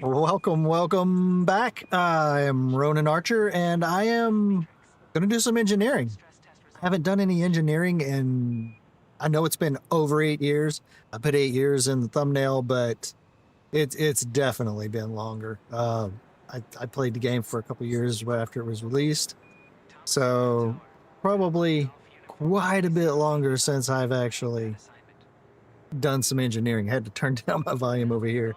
Welcome back. I am Ronan Archer, and I am going to do some engineering. I haven't done any engineering in, I know it's been over 8 years. I put 8 years in the thumbnail, but it's definitely been longer. I played the game for a couple years after it was released, so probably quite a bit longer since I've actually done some engineering. I had to turn down my volume over here.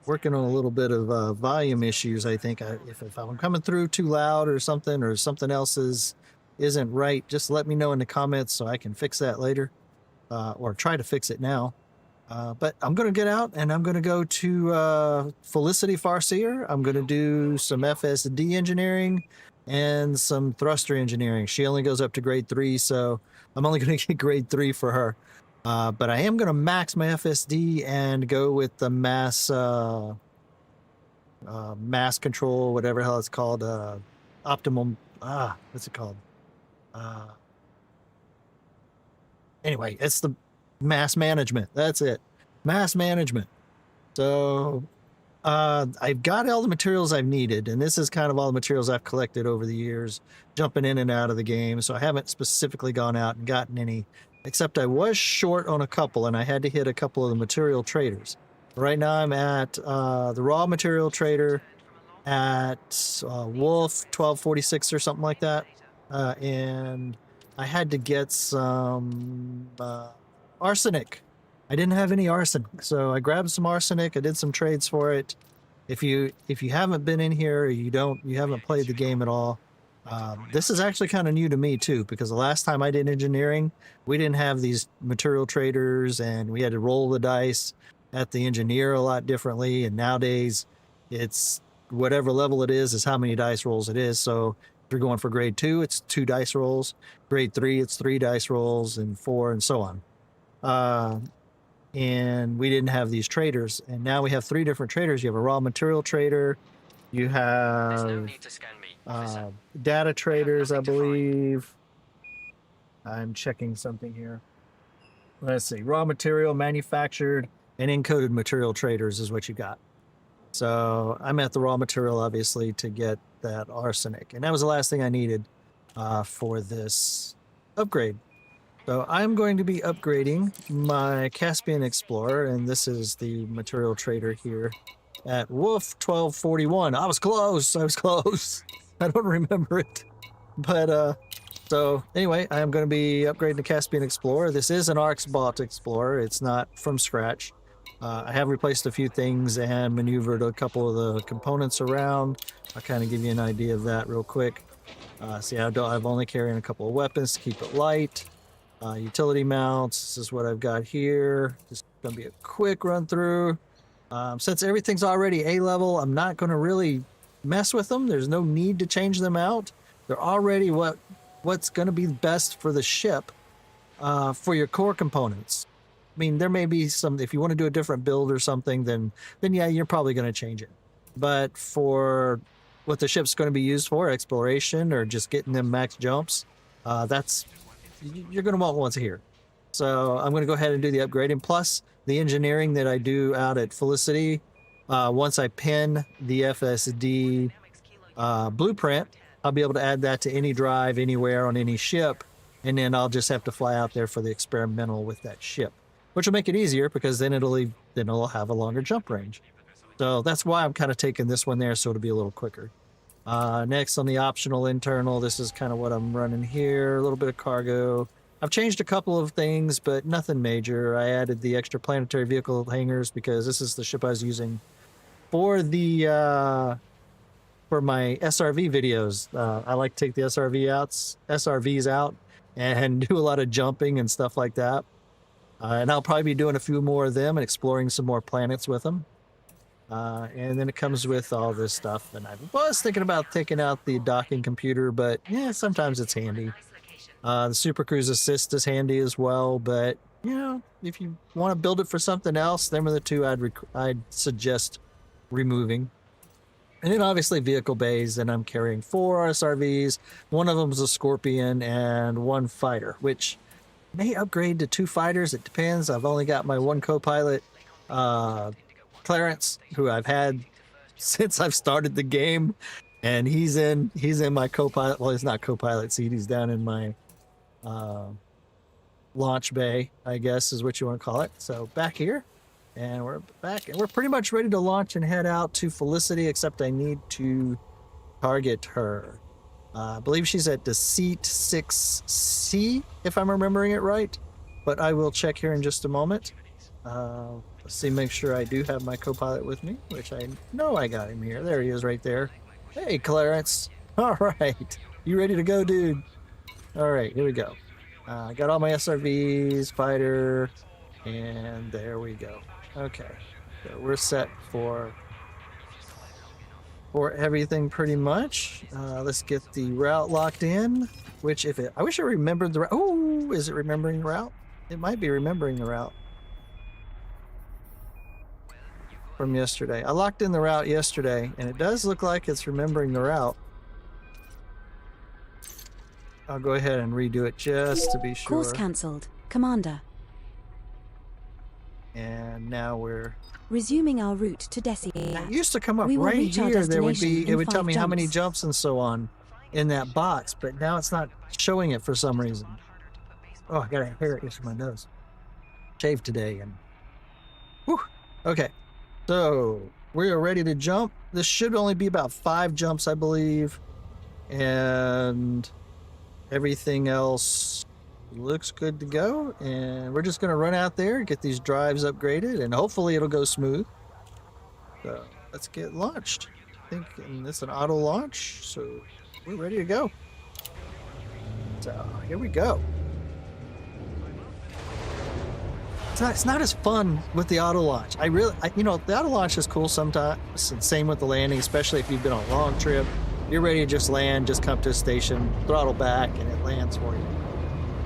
Working on a little bit of volume issues. I think if I'm coming through too loud or something else isn't right, just let me know in the comments so I can fix that later, or try to fix it now. But I'm going to get out and I'm going to go to Felicity Farseer. I'm going to do some FSD engineering and some thruster engineering. She only goes up to grade 3, so I'm only going to get grade 3 for her. But I am going to max my FSD and go with the mass control, whatever the hell it's called, optimum, what's it called? Anyway, it's the mass management. That's it. Mass management. So I've got all the materials I've needed, and this is kind of all the materials I've collected over the years, jumping in and out of the game. So I haven't specifically gone out and gotten any, except I was short on a couple, and I had to hit a couple of the material traders. Right now I'm at the raw material trader at Wolf 1246 or something like that. And I had to get some arsenic. I didn't have any arsenic, so I grabbed some arsenic. I did some trades for it. If you haven't been in here, or you haven't played the game at all, this is actually kind of new to me too, because the last time I did engineering, we didn't have these material traders, and we had to roll the dice at the engineer a lot differently. And nowadays, it's whatever level it is how many dice rolls it is. So if you're going for grade 2, it's 2 dice rolls. Grade 3, it's 3 dice rolls, and 4, and so on. And we didn't have these traders, and now we have 3 different traders. You have a raw material trader, you have data traders, I believe. I'm checking something here. Let's see, raw material, manufactured, and encoded material traders is what you got. So I'm at the raw material, obviously, to get that arsenic, and that was the last thing I needed for this upgrade. So I'm going to be upgrading my Caspian Explorer, and this is the material trader here at Wolf 1241. I was close. I don't remember it. But, so anyway, I'm going to be upgrading the Caspian Explorer. This is an ARX bought Explorer. It's not from scratch. I have replaced a few things and maneuvered a couple of the components around. I'll kind of give you an idea of that real quick. See, I'm only carrying a couple of weapons to keep it light. Utility mounts, this is what I've got here. Just gonna be a quick run through. Since everything's already A level, I'm not gonna really mess with them. There's no need to change them out. They're already what's gonna be best for the ship, for your core components. I mean, there may be some, if you want to do a different build or something, then yeah, you're probably gonna change it. But for what the ship's going to be used for, exploration or just getting them max jumps, you're going to want once here. So I'm going to go ahead and do the upgrading, plus the engineering that I do out at Felicity. Once I pin the FSD blueprint, I'll be able to add that to any drive anywhere on any ship, and then I'll just have to fly out there for the experimental with that ship, which will make it easier because then it'll have a longer jump range. So that's why I'm kind of taking this one there, so it'll be a little quicker. Next on the optional internal, this is kind of what I'm running here. A little bit of cargo. I've changed a couple of things, but nothing major. I added the extra planetary vehicle hangars because this is the ship I was using for the for my SRV videos. I like to take the SRVs out and do a lot of jumping and stuff like that. And I'll probably be doing a few more of them and exploring some more planets with them. And then it comes with all this stuff, and I was thinking about taking out the docking computer, but yeah, sometimes it's handy. The Super Cruise Assist is handy as well, but you know, if you want to build it for something else, them are the two I'd suggest removing. And then obviously vehicle bays, and I'm carrying 4 SRVs. One of them is a Scorpion and 1 fighter, which may upgrade to 2 fighters. It depends. I've only got my 1 co-pilot. Clarence, who I've had since I've started the game, and he's in my co-pilot. Well, he's not co-pilot seat. He's down in my launch bay, I guess is what you want to call it. So back here, and we're back, and we're pretty much ready to launch and head out to Felicity, except I need to target her. I believe she's at Deceit 6C, if I'm remembering it right, but I will check here in just a moment. Let's see, make sure I do have my co-pilot with me, which I know I got him here. There he is right there. Hey, Clarence. All right. You ready to go, dude? All right, here we go. I got all my SRVs, fighter, and there we go. Okay, so we're set for everything pretty much. Let's get the route locked in, which I wish I remembered the route. Oh, is it remembering the route? It might be remembering the route from yesterday. I locked in the route yesterday, and it does look like it's remembering the route. I'll go ahead and redo it just to be sure. Course cancelled, Commander. And now we're resuming our route to Desi. It used to come up right here. There would be, it would tell me how many jumps and so on in that box, but now it's not showing it for some reason. Oh, I got a hair against my nose. Shaved today, and whew. Okay, so we are ready to jump. This should only be about 5 jumps, I believe, and everything else looks good to go. And we're just going to run out there, get these drives upgraded, and hopefully it'll go smooth. So let's get launched. I think it's an auto launch, so we're ready to go. So here we go. It's not as fun with the auto launch. You know, the auto launch is cool sometimes. Same with the landing, especially if you've been on a long trip. You're ready to just land, just come to a station, throttle back, and it lands for you.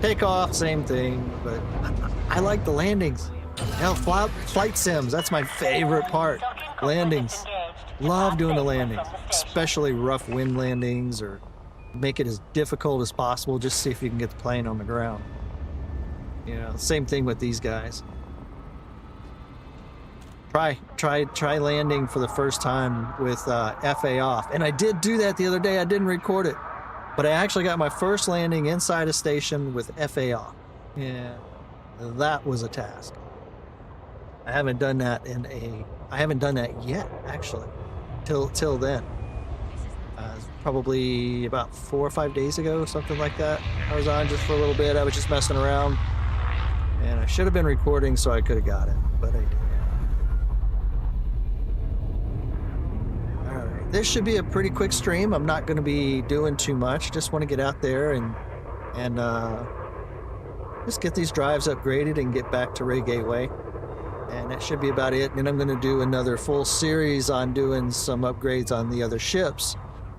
Take off, same thing, but I like the landings. Hell, flight sims, that's my favorite part. Landings. Love doing the landings, especially rough wind landings, or make it as difficult as possible, just see if you can get the plane on the ground. You know, same thing with these guys. Try landing for the first time with FA off. And I did do that the other day. I didn't record it, but I actually got my first landing inside a station with FA off. Yeah, that was a task. I haven't done that yet, actually, till then. Probably about 4 or 5 days ago, something like that. I was on just for a little bit. I was just messing around, and I should have been recording so I could have got it, but I didn't. This should be a pretty quick stream. I'm not going to be doing too much. Just want to get out there and just get these drives upgraded and get back to Ray Gateway. And that should be about it. And I'm going to do another full series on doing some upgrades on the other ships,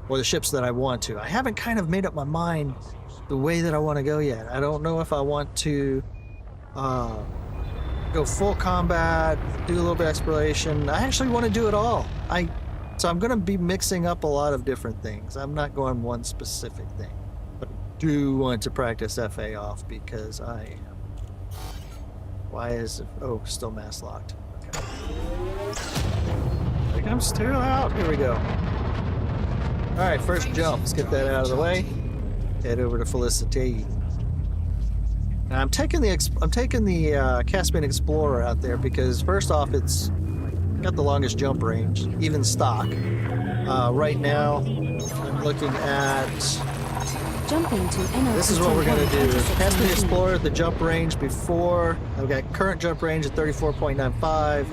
or the ships that I want to. I haven't kind of made up my mind the way that I want to go yet. I don't know if I want to go full combat, do a little bit of exploration. I actually want to do it all. So I'm going to be mixing up a lot of different things. I'm not going one specific thing, but I do want to practice FA off because I am. Why is it? Oh, still mass locked. Okay. I think I'm still out. Here we go. All right, first jump. Let's get that out of the way. Head over to Felicity. Now I'm taking the Caspian Explorer out there because first off, it's got the longest jump range, even stock. Right now, I'm looking at. Jumping to this is what we're going to do. Caspian Explorer, the jump range before. I've got current jump range at 34.95,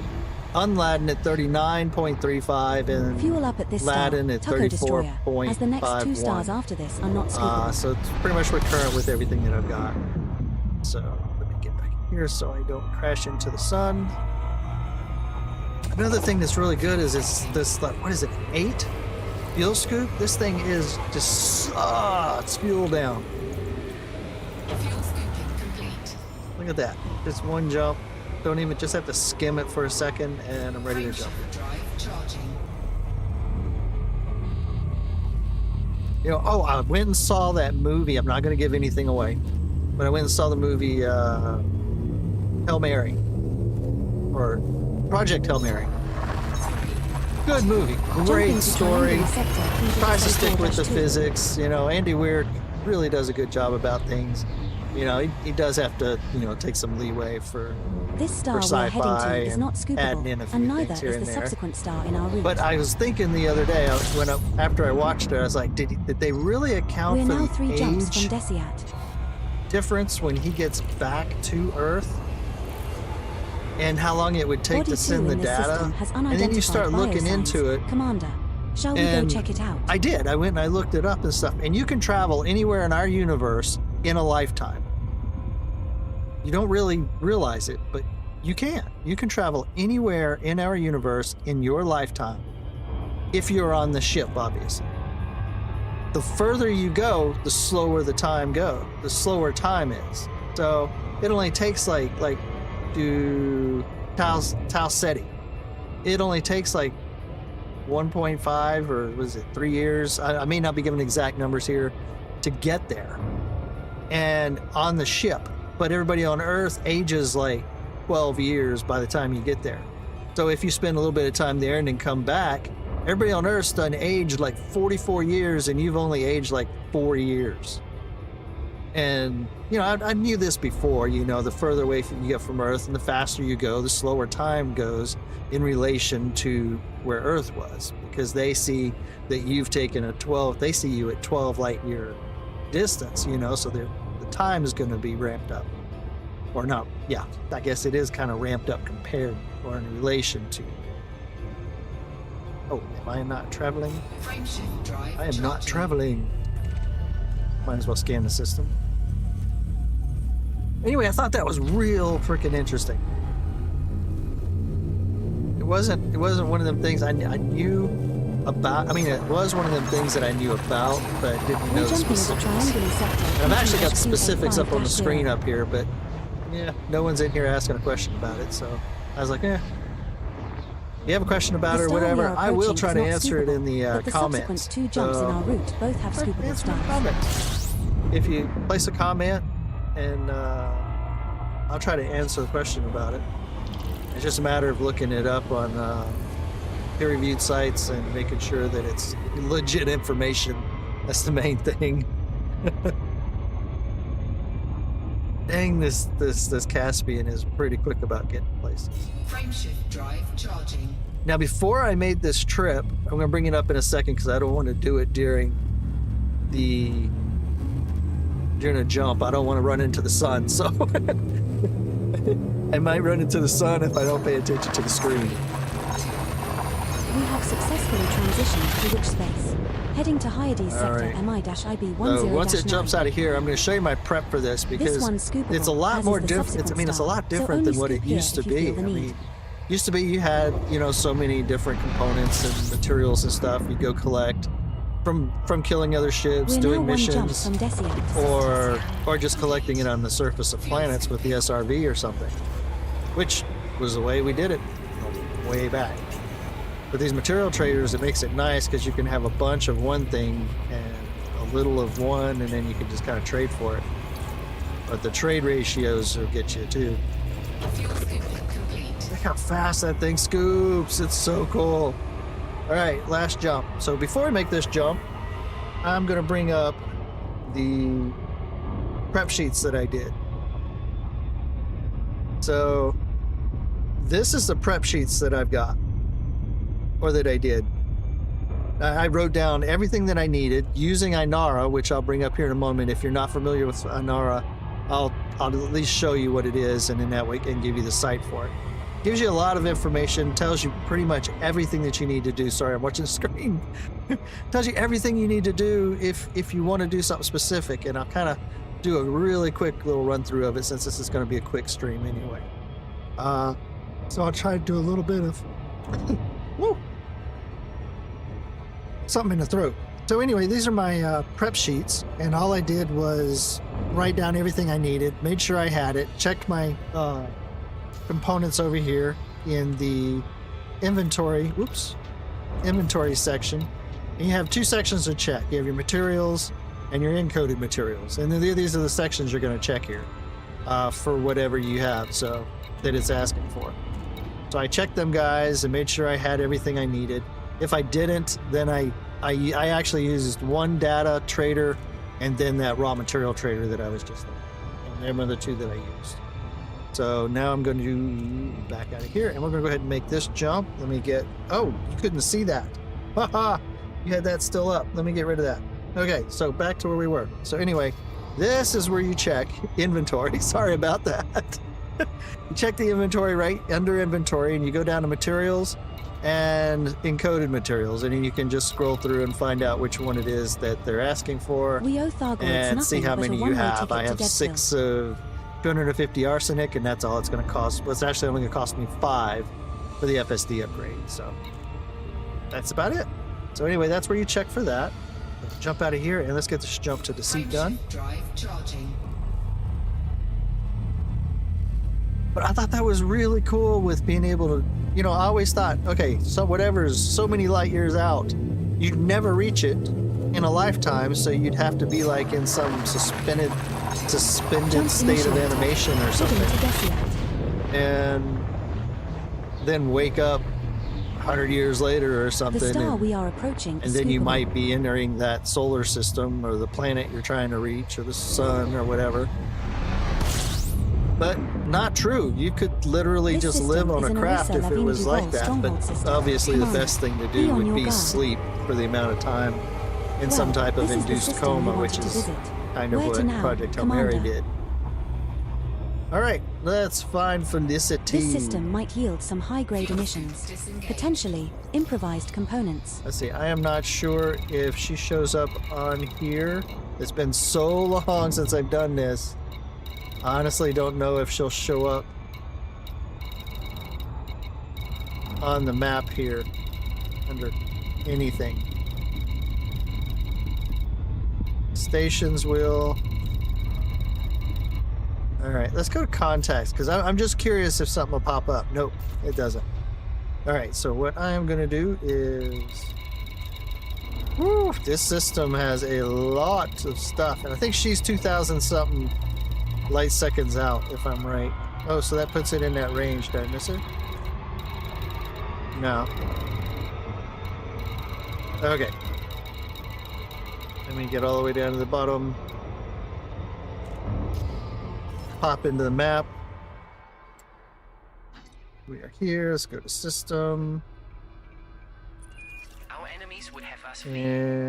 unladen at 39.35, and fuel up at this laden at 34.51. As the next 2 stars after this are not skippable. So it's pretty much recurrent with everything that I've got. So let me get back here so I don't crash into the sun. Another thing that's really good is this what is it, 8 fuel scoop? This thing is just sucks fuel down. Fuel scooping complete. Look at that. Just one jump. Don't even, just have to skim it for a second and I'm ready to jump. Drive charging. You know, oh, I went and saw that movie. I'm not going to give anything away, but I went and saw the movie Hail Mary, or Project Hail Mary. Good movie, Jumping great to story. triangular sector, please Tries to stick with the 74-2. physics. You know, Andy Weir really does a good job about things. You know, he does have to, you know, take some leeway for This star for we're heading sci-fi to is and not adding scoopable, in a few and neither things here is and the there. subsequent star in our route. But I was thinking the other day, after I watched it, I was like, did they really account We're for now the 3 jumps from age Desiat. difference when he gets back to Earth? And how long it would take Body to 2 send the in this data? system has And then you start unidentified looking into biosigns. it. Commander, shall we go And check it out? I did. I went and I looked it up and stuff. And you can travel anywhere in our universe in a lifetime. You don't really realize it, but you can. You can travel anywhere in our universe in your lifetime if you're on the ship, obviously. The further you go, the slower the time is. So it only takes like to Tau Ceti. It only takes like 1.5 or was it 3 years? I may not be giving exact numbers here to get there. And on the ship, but everybody on Earth ages like 12 years by the time you get there. So if you spend a little bit of time there and then come back, everybody on Earth's done aged like 44 years and you've only aged like 4 years. And, you know, I knew this before, you know, the further away you get from Earth and the faster you go, the slower time goes in relation to where Earth was, because they see that you've taken they see you at 12 light year distance, you know, so the time is going to be ramped up. Or not, yeah, I guess it is kind of ramped up compared or in relation to. Oh, am I not traveling? Frameshift drive I am not charging. traveling. Might as well scan the system. Anyway, I thought that was real freaking interesting. It wasn't one of them things I knew about. I mean, it was one of them things that I knew about, but I didn't know We're the jumping to specifics. triangular sector. And I've actually got the 285 specifics up on the screen 0. up here, but yeah, no one's in here asking a question about it, so I was like, you have a question about The it or star we whatever, are I will approaching try is to not answer it in the scoopable, but the comments. subsequent 2 jumps in our route both have scoopable Answer the stars. comments. If you place a comment, and I'll try to answer the question about it. It's just a matter of looking it up on peer-reviewed sites and making sure that it's legit information. That's the main thing. Dang, this Caspian is pretty quick about getting places. Frameshift drive charging. Now, before I made this trip, I'm going to bring it up in a second because I don't want to do it during a jump. I don't want to run into the sun, so I might run into the sun if I don't pay attention to the screen. We have successfully transitioned to which space? Heading to Hyades sector right. MI-IB10-9. So once it jumps out of here, I'm going to show you my prep for this because one's scoopable, it's a lot as more is the different. subsequent It's a lot star. So different only than what it scoop here used to if you be. feel the I need. mean, used to be you had, you know, so many different components and materials and stuff you go collect from killing other ships, We're doing now 1 jump missions, from Desiat. or just collecting it on the surface of planets with the SRV or something, which was the way we did it way back. But these material traders, it makes it nice because you can have a bunch of one thing and a little of one, and then you can just kind of trade for it. But the trade ratios will get you too. Fuel scooping complete. Look how fast that thing scoops. It's so cool. All right, last jump. So before I make this jump, I'm going to bring up the prep sheets that I did. So this is the prep sheets that I've got, or that I did. I wrote down everything that I needed using Inara, which I'll bring up here in a moment. If you're not familiar with Inara, I'll at least show you what it is, and in that way can give you the site for it. Gives you a lot of information, tells you pretty much everything that you need to do. Sorry, I'm watching the screen. Tells you everything you need to do if you want to do something specific, and I'll kind of do a really quick little run through of it since this is going to be a quick stream anyway. So I'll try to do a little bit of woo, something in the throat. So anyway, these are my prep sheets, and all I did was write down everything I needed, made sure I had it, checked my components over here in the inventory section. And you have 2 sections to check. You have your materials and your encoded materials, and then these are the sections you're going to check here for whatever you have, so that it's asking for. So I checked them guys and made sure I had everything I needed. If I didn't, then I actually used one data trader and then that raw material trader that I was just looking at. And them are the two that I used. So now I'm going to back out of here and we're going to go ahead and make this jump. Let me get, oh, you couldn't see that. Haha, you had that still up. Let me get rid of that. Okay, so back to where we were. So anyway, this is where you check inventory. Sorry about that. You check the inventory right under inventory and you go down to materials and encoded materials, and then you can just scroll through and find out which one it is that they're asking for We owe Thargoids and see nothing how but a many you one-way have. ticket I to have Deadville. 6 of 250 arsenic, and that's all it's going to cost. Well, it's actually only going to cost me 5 for the FSD upgrade, so that's about it. So anyway, that's where you check for that. Let's jump out of here and let's get this jump to deceit done. Frameshift drive charging. But I thought that was really cool with being able to, you know, I always thought, okay, so whatever's so many light years out, you'd never reach it in a lifetime, so you'd have to be like in some suspended Jump state of initiated. animation or Heading something, to Deciat. and then wake up 100 years later or The something, star and, we are approaching is then you scoopable. might be entering that solar system or the planet you're trying to reach or the sun or whatever. But not true. You could literally This just system live on is a an craft Orisa if it was Lavine like Duval that. stronghold But system. obviously the Commander, best thing to be do on would your be guard. sleep for the amount of time in Well, some type of this is the induced system we coma, wanted which to is visit. kind of Where to what now, Project Hail Mary Commander? did. All right, let's find Felicity. This system might yield some high-grade emissions, potentially improvised components. Let's see, I am not sure if she shows up on here. It's been so long since I've done this. I honestly don't know if she'll show up on the map here under anything. Stations will. All right, let's go to contacts because I'm just curious if something will pop up. Nope, it doesn't. All right, so what I am going to do is. Whew, this system has a lot of stuff, and I think she's 2,000 something light seconds out, if I'm right. Oh, so that puts it in that range. Did I miss it? No. Okay. Let me get all the way down to the bottom. Pop into the map. We are here. Let's go to system. Our enemies would have us flee.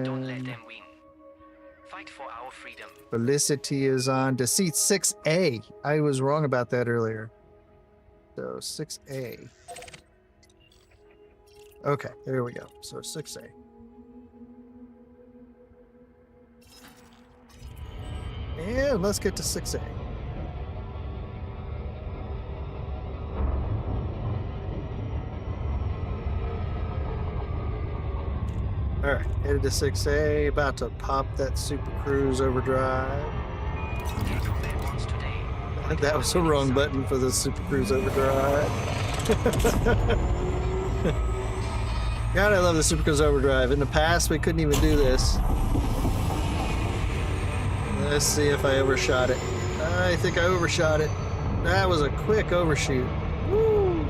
Don't let them win. Fight for our freedom. Felicity is on deceit 6A. I was wrong about that earlier. So 6A. Okay, there we go. So 6A. And let's get to 6A. Alright, headed to 6A, about to pop that Super Cruise Overdrive. Get your bad ones today. I think that was the wrong button for the Super Cruise Overdrive. God, I love the Super Cruise Overdrive. In the past, we couldn't even do this. Let's see if I overshot it. I think I overshot it. That was a quick overshoot. Woo!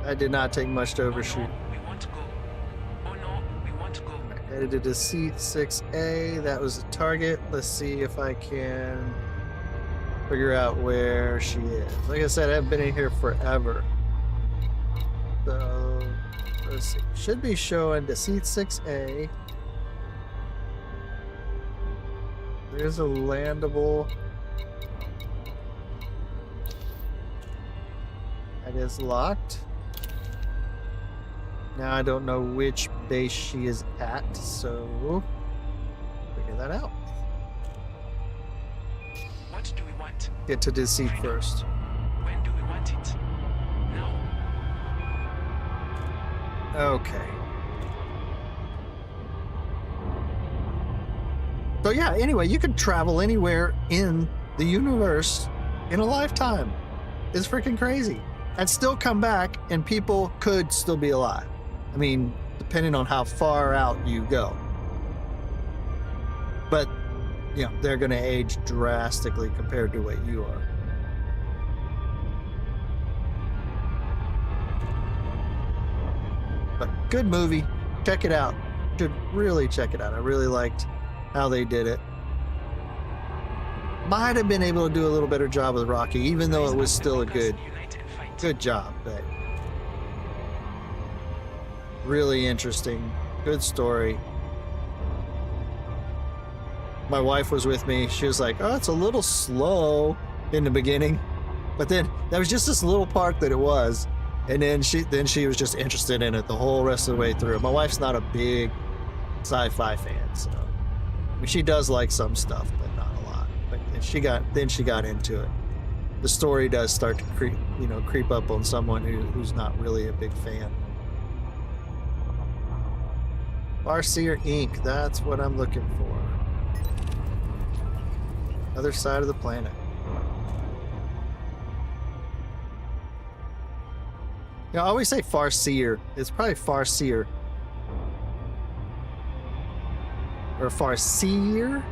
I did not take much to overshoot. Oh no, we want to go. Oh no, we want to go. Headed to deceit 6A. That was the target. Let's see if I can figure out where she is. Like I said, I've been in here forever. So let's see. Should be showing deceit 6A. There's a landable. That is locked. Now I don't know which base she is at, so figure that out. What do we want? Get to deceit first. When do we want it? Now. Okay. So yeah, anyway, you can travel anywhere in the universe in a lifetime. It's freaking crazy. And still come back and people could still be alive. I mean, depending on how far out you go. But you know, they're going to age drastically compared to what you are. But good movie. Check it out. Should really check it out. I really liked how they did it. Might have been able to do a little better job with Rocky, even though it was still a good job. But really interesting. Good story. My wife was with me. She was like, oh, it's a little slow in the beginning. But then that was just this little part that it was. And then she was just interested in it the whole rest of the way through. My wife's not a big sci-fi fan, so I mean, she does like some stuff, but not a lot. But she got into it. The story does start to creep up on someone who's not really a big fan. Farseer Inc. That's what I'm looking for. Other side of the planet. I always say Farseer. It's probably Farseer. Or Farseer?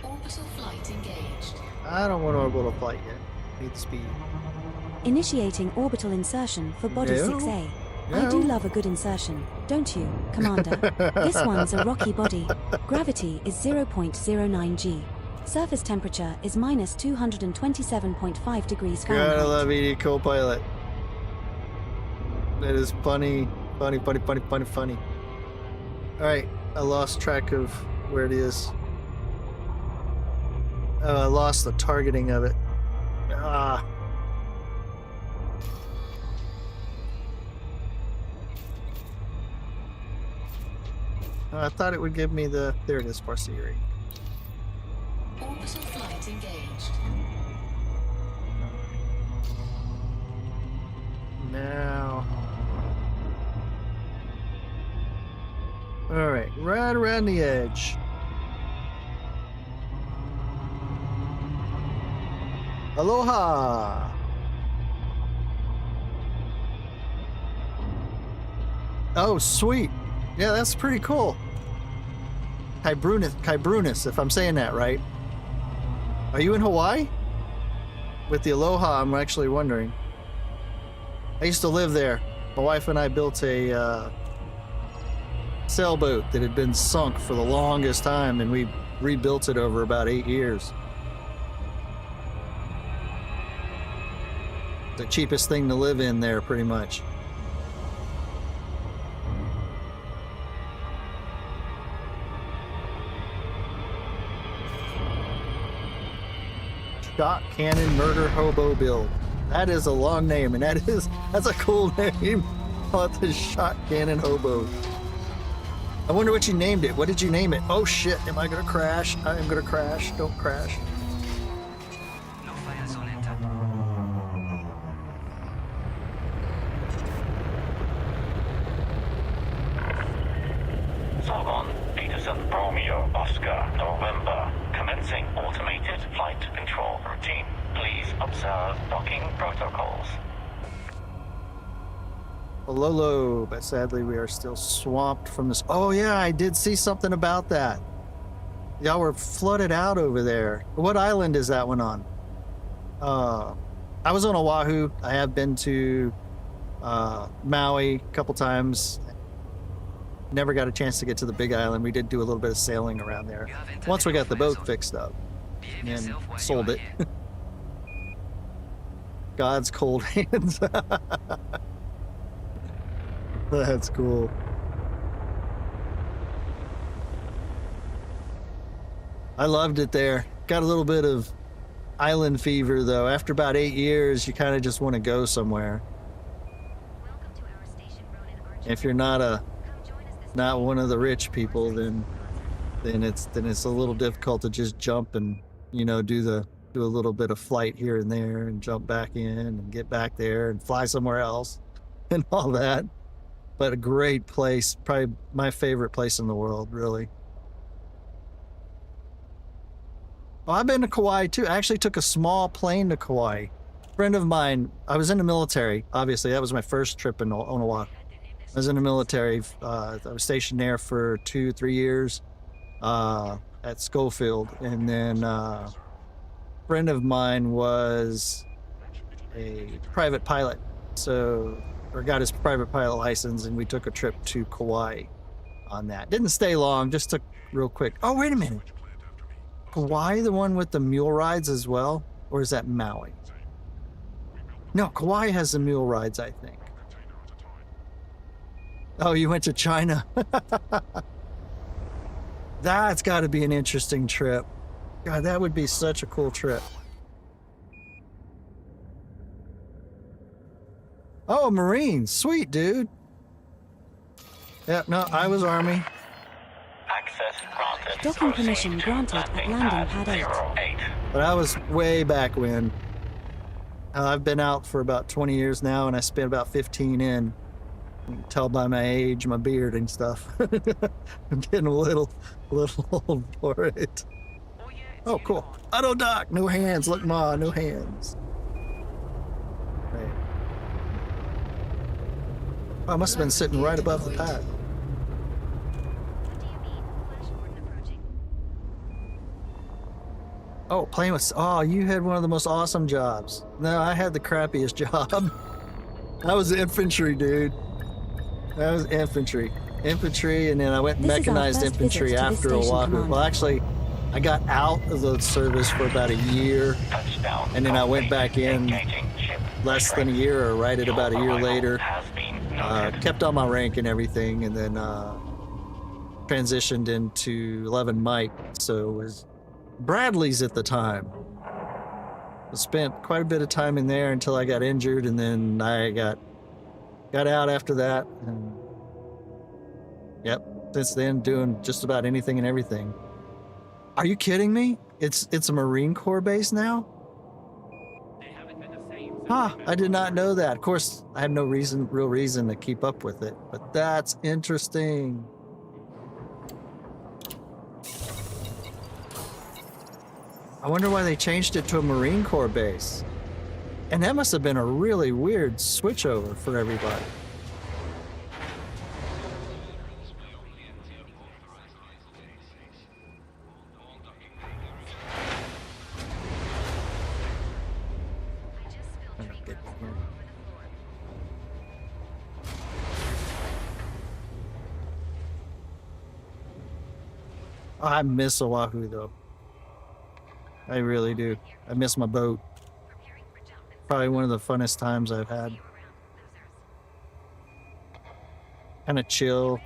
Orbital flight engaged. I don't want orbital flight yet. Need speed. Initiating orbital insertion for Body No. 6A. No. I do love a good insertion, don't you, Commander? This one's a rocky body. Gravity is 0.09 g. Surface temperature is minus 227.5 degrees Fahrenheit. Gotta love ED co-pilot. That is funny. Funny. Alright, I lost track of where it is. Oh, I lost the targeting of it. Ah. I thought it would give me the... There it is, Farseer. Orbital flight engaged. Now... Alright, right around the edge. Aloha! Oh, sweet. Yeah, that's pretty cool. Kybrunis, if I'm saying that right. Are you in Hawaii? With the Aloha, I'm actually wondering. I used to live there. My wife and I built a sailboat that had been sunk for the longest time, and we rebuilt it over about 8 years. The cheapest thing to live in there, pretty much. Shot Cannon Murder Hobo Build. That is a long name, and that's a cool name. Oh, the Shot Cannon Hobo. I wonder what you named it. What did you name it? Oh shit, am I gonna crash? I am gonna crash. Don't crash. No fire zone entered. Sargon, Peterson, Romeo, Oscar, November. Commencing automated flight control routine. Please observe docking protocols. Lolo, but sadly we are still swamped from this. Oh yeah, I did see something about that. Y'all were flooded out over there. What island is that one on? I was on Oahu. I have been to Maui a couple times. Never got a chance to get to the big island. We did do a little bit of sailing around there. Once we got the boat fixed up and sold it. God's cold hands. That's cool. I loved it there. Got a little bit of island fever though. After about 8 years, you kind of just want to go somewhere. If you're not one of the rich people, then it's a little difficult to just jump and do a little bit of flight here and there and jump back in and get back there and fly somewhere else and all that. But a great place, probably my favorite place in the world, really. Oh, I've been to Kauai too. I actually took a small plane to Kauai. A friend of mine, I was in the military, obviously. That was my first trip on Oahu. I was in the military. I was stationed there for 2-3 years at Schofield, and then a friend of mine was a private pilot, or got his private pilot license, and we took a trip to Kauai on that. Didn't stay long, just took real quick. Oh, wait a minute. Kauai, the one with the mule rides as well? Or is that Maui? No, Kauai has the mule rides, I think. Oh, you went to China? That's got to be an interesting trip. God, that would be such a cool trip. Oh, Marines. Sweet, dude. Yep, no, I was Army. Access granted. Docking permission granted at landing pad 8. But I was way back when. I've been out for about 20 years now, and I spent about 15 in. You can tell by my age, my beard and stuff. I'm getting a little old for it. Oh, cool. Auto dock, no hands. Look, Ma, no hands. Right. Oh, I must have been sitting right above the pad. Oh, playing with... Oh, you had one of the most awesome jobs. No, I had the crappiest job. I was infantry, dude. I was infantry. Infantry, and then I went mechanized infantry after Oahu. Well, actually, I got out of the service for about a year, and then I went back in less than a year, or right at about a year later. Kept on my rank and everything, and then transitioned into 11 Mike, so it was Bradley's at the time. I spent quite a bit of time in there until I got injured, and then I got out after that, and yep, since then doing just about anything and everything. Are you kidding me? It's a Marine Corps base now? Huh, I did not know that. Of course, I had no real reason to keep up with it, but that's interesting. I wonder why they changed it to a Marine Corps base. And that must have been a really weird switchover for everybody. Oh, I miss Oahu though. I really do. I miss my boat. Probably one of the funnest times I've had. Kind of chill.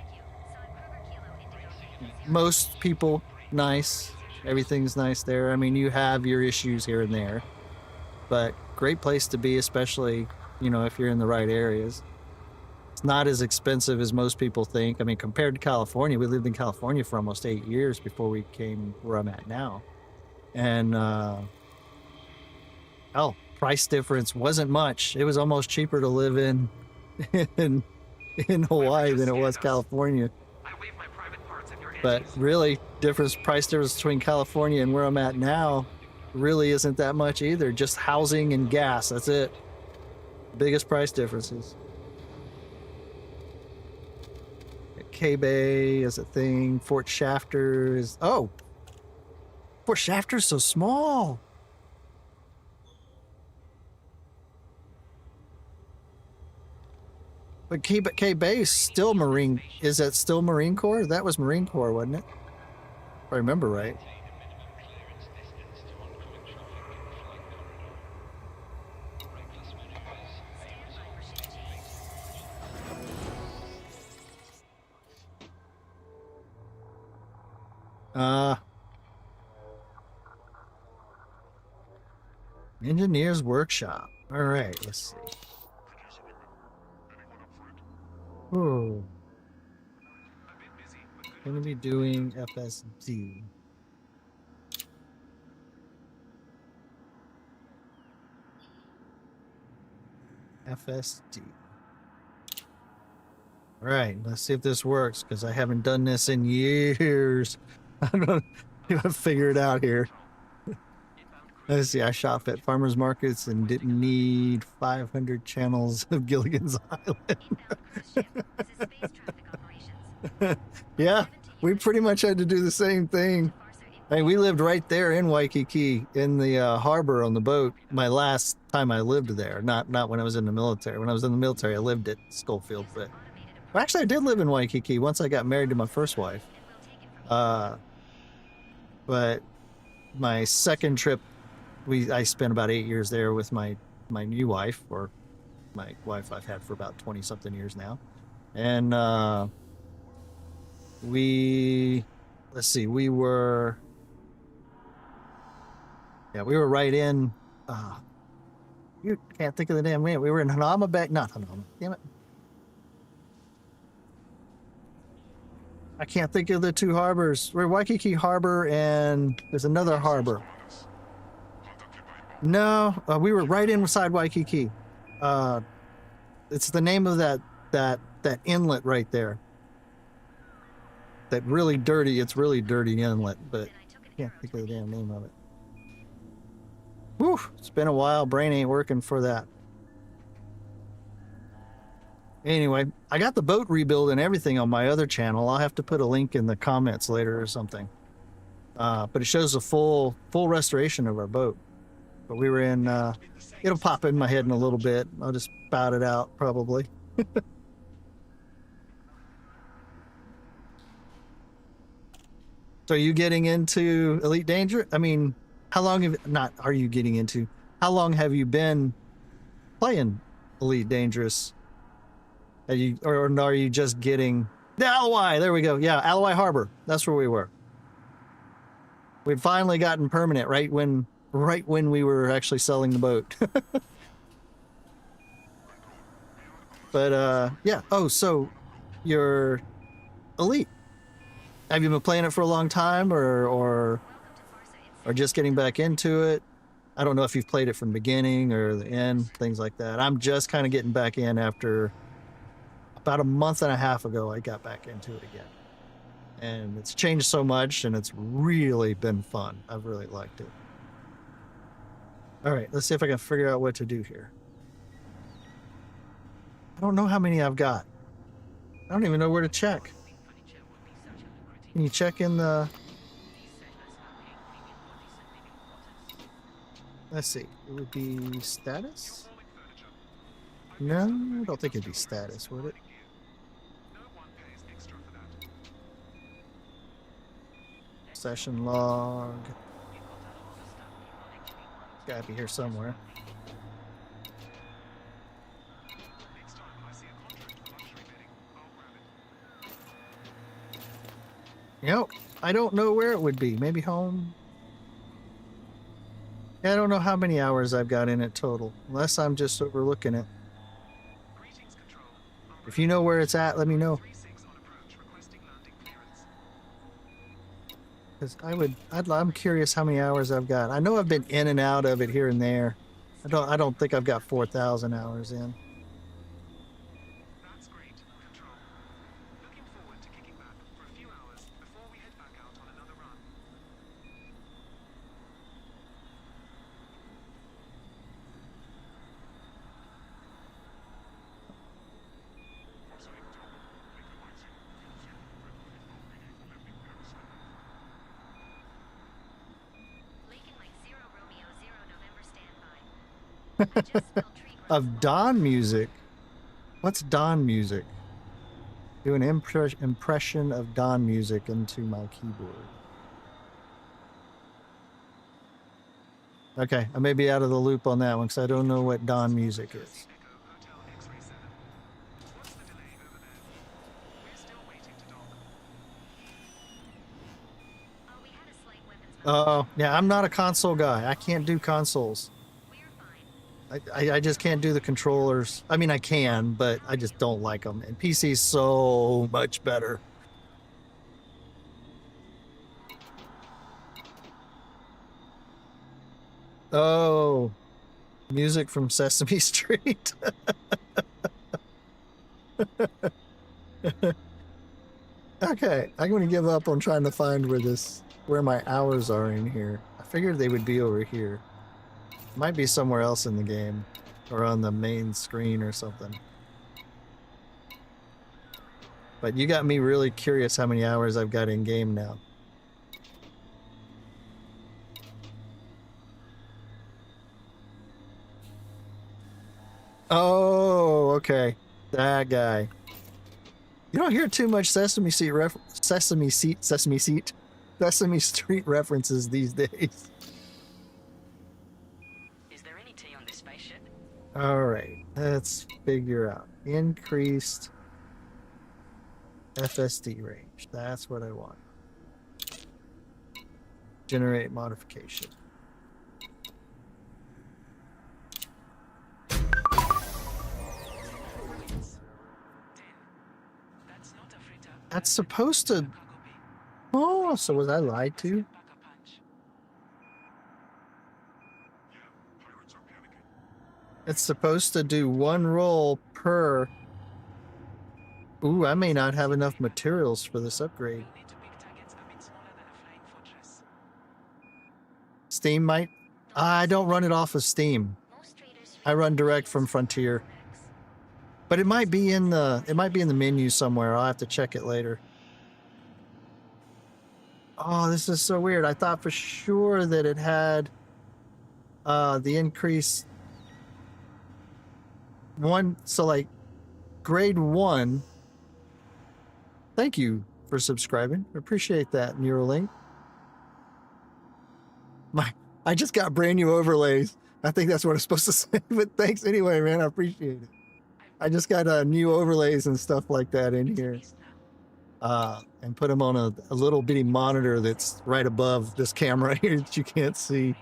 Most people nice. Everything's nice there. I mean, you have your issues here and there, but great place to be, especially, you know, if you're in the right areas. It's not as expensive as most people think. I mean, compared to California, we lived in California for almost 8 years before we came where I'm at now. And, price difference wasn't much. It was almost cheaper to live in Hawaii than it was California. But really, price difference between California and where I'm at now really isn't that much either. Just housing and gas, that's it. Biggest price differences. K-Bay is a thing. Fort Shafter is... Oh! Fort Shafter's so small! But K-Bay is still Marine... Is that still Marine Corps? That was Marine Corps, wasn't it? If I remember right. Engineer's Workshop. All right, let's see. Oh, gonna be doing FSD. FSD. All right, let's see if this works, because I haven't done this in years. I'm gonna figure it out here. Let's see, I shop at farmers markets and didn't need 500 channels of Gilligan's Island. Yeah, we pretty much had to do the same thing. I mean, we lived right there in Waikiki in the harbor on the boat. My last time I lived there, not when I was in the military. When I was in the military, I lived at Schofield, but well, actually, I did live in Waikiki once I got married to my first wife. But my second trip, I spent about 8 years there with my new wife, or my wife I've had for about 20 something years now, and let's see, we were right in. You can't think of the damn name. We were in Hanama Bay, not Hanama. Damn it. I can't think of the two harbors. We're Waikiki Harbor and there's another harbor. No, we were right inside Waikiki. It's the name of that inlet right there. That really dirty, it's really dirty inlet, but I can't think of the damn name of it. Whew, it's been a while. Brain ain't working for that. Anyway, I got the boat rebuild and everything on my other channel. I'll have to put a link in the comments later or something. But it shows a full restoration of our boat. But we were in, it'll pop in my head in a little bit. I'll just spout it out probably. So are you getting into Elite Dangerous? I mean, how long are you getting into? How long have you been playing Elite Dangerous? Are you just getting the Alloy? There we go. Yeah, Alloy Harbor. That's where we were. We'd finally gotten permanent right when we were actually selling the boat. But yeah. Oh, so you're Elite. Have you been playing it for a long time, or just getting back into it? I don't know if you've played it from the beginning or the end, things like that. I'm just kind of getting back in after about a month and a half ago. I got back into it again, and it's changed so much, and it's really been fun. I've really liked it. All right, let's see if I can figure out what to do here. I don't know how many I've got. I don't even know where to check. Can you check in the... Let's see. It would be status? No, I don't think it'd be status, would it? Session log. Gotta be here somewhere. Nope, I don't know where it would be. Maybe home. I don't know how many hours I've got in it total, unless I'm just overlooking it. If you know where it's at, let me know. Because I'm curious how many hours I've got. I know I've been in and out of it here and there. I don't think I've got 4,000 hours in. That's great. Control. Looking forward to kicking back for a few hours before we head back out on another run. Of Dawn music? What's Dawn music? Do an impression of Dawn music into my keyboard. Okay, I may be out of the loop on that one because I don't know what Dawn music is. Oh, yeah, I'm not a console guy. I can't do consoles. I just can't do the controllers. I mean, I can, but I just don't like them. And PC's so much better. Oh, music from Sesame Street. Okay, I'm going to give up on trying to find where my hours are in here. I figured they would be over here. Might be somewhere else in the game or on the main screen or something. But you got me really curious how many hours I've got in game now. Oh, okay. That guy. You don't hear too much Sesame Street references these days. Is there any tea on this spaceship? All right, let's figure out increased FSD range. That's what I want. Generate modification. That's supposed to... Oh, so was I lied to? It's supposed to do one roll per... Ooh, I may not have enough materials for this upgrade. Steam might... I don't run it off of Steam. I run direct from Frontier. But it might be in the menu somewhere. I'll have to check it later. Oh, this is so weird. I thought for sure that it had the increase one, so like grade 1. Thank you for subscribing. I appreciate that, Neuralink. I just got brand new overlays. I think that's what it's supposed to say, but thanks anyway, man. I appreciate it. I just got new overlays and stuff like that in here. And put them on a little bitty monitor that's right above this camera here that you can't see.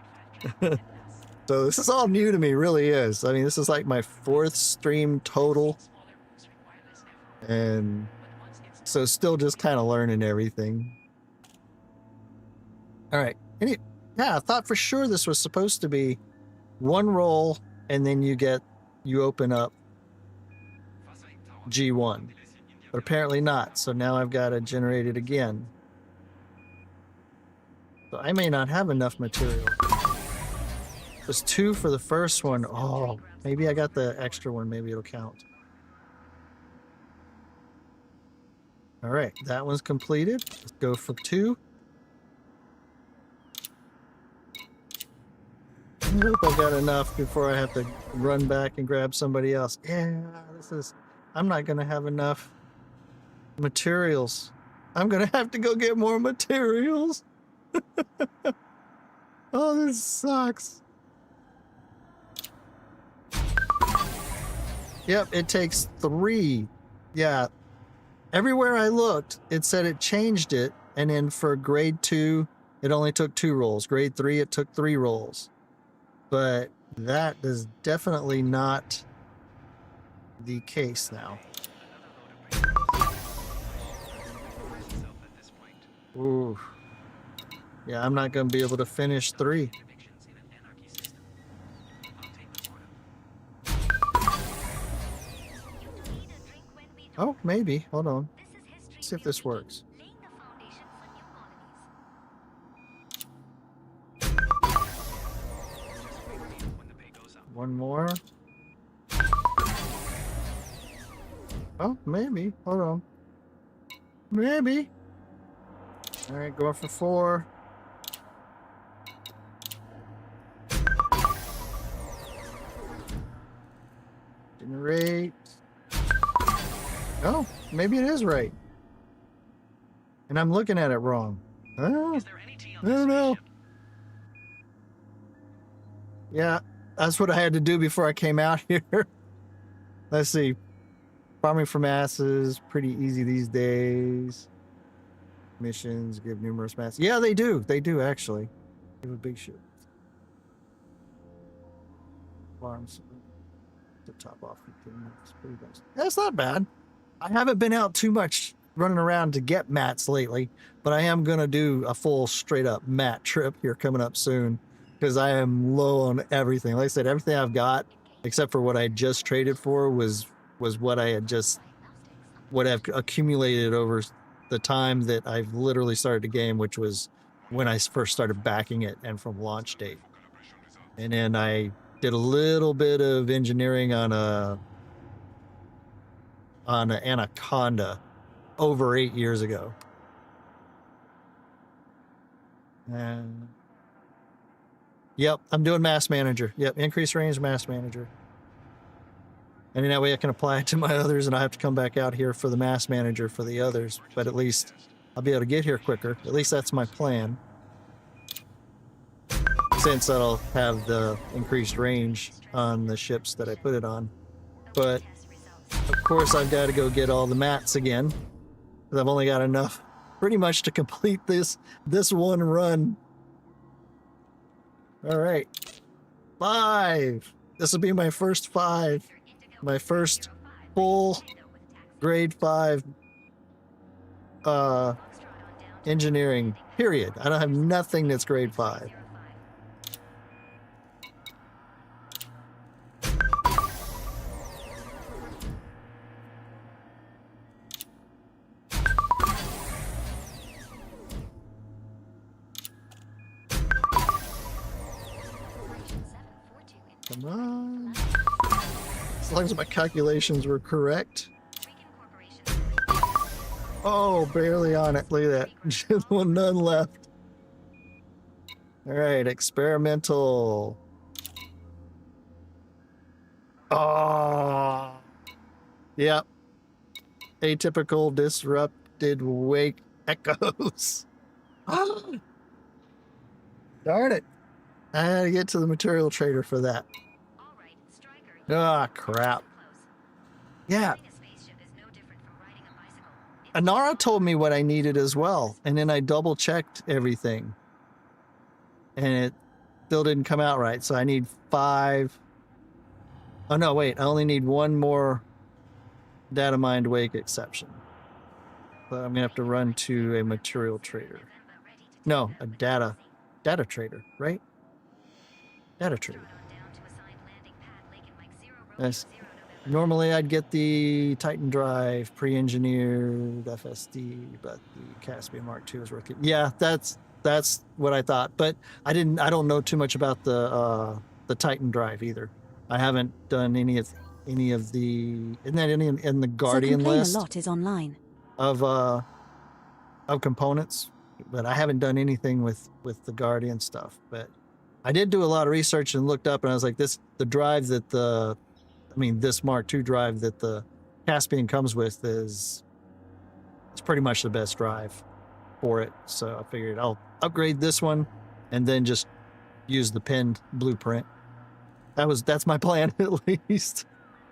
So this is all new to me, really is. I mean, this is like my 4th stream total. And so still just kind of learning everything. All right. Yeah, I thought for sure this was supposed to be one roll and then you open up G1. But apparently not, so now I've got to generate it again. So I may not have enough material. It was 2 for the first one. Oh, maybe I got the extra one. Maybe it'll count. All right, that one's completed. Let's go for 2. I hope I got enough before I have to run back and grab somebody else. Yeah, I'm not going to have enough materials. I'm going to have to go get more materials. Oh, this sucks. Yep, it takes 3. Yeah. Everywhere I looked, it said it changed it. And then for grade 2, it only took 2 rolls. Grade 3, it took 3 rolls. But that is definitely not the case now. Ooh. Yeah, I'm not going to be able to finish 3. Oh, maybe. Hold on. Let's see if this works. One more. Oh, maybe. Hold on. Maybe. All right, going for 4. Generate. Oh, maybe it is right. And I'm looking at it wrong. Oh, I don't know. Yeah, that's what I had to do before I came out here. Let's see. Farming for masses, pretty easy these days. Missions give numerous masses. Yeah, they do. They do, actually. Give a big ship. Farms. The top off. It's pretty nice. That's not bad. I haven't been out too much running around to get mats lately, but I am going to do a full straight up mat trip here coming up soon because I am low on everything. Like I said, everything I've got, except for what I just traded for, was what I had just, what I've accumulated over the time that I've literally started the game, which was when I first started backing it and from launch date. And then I did a little bit of engineering on an Anaconda over 8 years ago. And yep, I'm doing Mass Manager. Yep, increase range Mass Manager. And then that way I can apply it to my others, and I have to come back out here for the Mass Manager for the others. But at least I'll be able to get here quicker. At least that's my plan. Since I'll have the increased range on the ships that I put it on. But of course I've got to go get all the mats again, because I've only got enough pretty much to complete this one run. All right, 5. This will be my first 5, my first full grade 5 engineering period. I don't have nothing that's grade 5. Come on. As long as my calculations were correct. Oh, barely on it. Look at that. Just none left. All right, experimental. Oh. Yep. Atypical disrupted wake echoes. Darn it. I had to get to the material trader for that. Ah, crap. Yeah. Anara told me what I needed as well, and then I double checked everything. And it still didn't come out right, so I need 5. Oh no, wait, I only need 1 more data mined wake exception. But I'm gonna have to run to a material trader. No, a data trader, right? Data trader. Nice. Normally I'd get the Titan drive pre-engineered FSD, but the Caspian Mark II is working. Yeah, that's what I thought, but I don't know too much about the Titan drive either. I haven't done any of the in the Guardian list. A lot is online. Of components, but I haven't done anything with the Guardian stuff. But I did do a lot of research and looked up, and I was like, this Mark II drive that the Caspian comes with it's pretty much the best drive for it. So I figured I'll upgrade this one and then just use the pinned blueprint. That's my plan at least.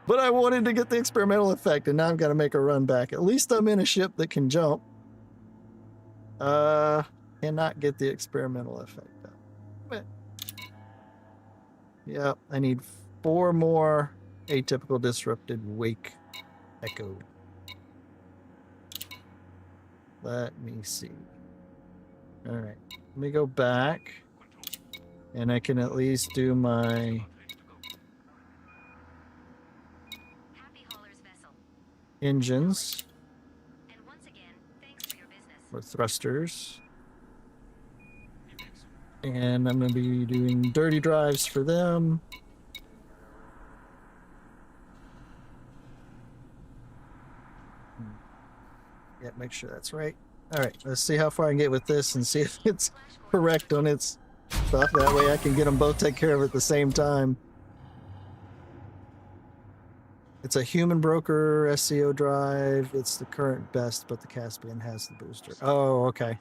But I wanted to get the experimental effect, and now I've got to make a run back. At least I'm in a ship that can jump. Cannot get the experimental effect though. But yeah, I need 4 more atypical disrupted wake echo. Let me see. All right, let me go back, and I can at least do my engines or thrusters. And I'm going to be doing dirty drives for them. Yeah, make sure that's right. All right, let's see how far I can get with this and see if it's correct on its stuff. That way I can get them both taken care of at the same time. It's a human broker SCO drive. It's the current best, but the Caspian has the booster. Oh, okay.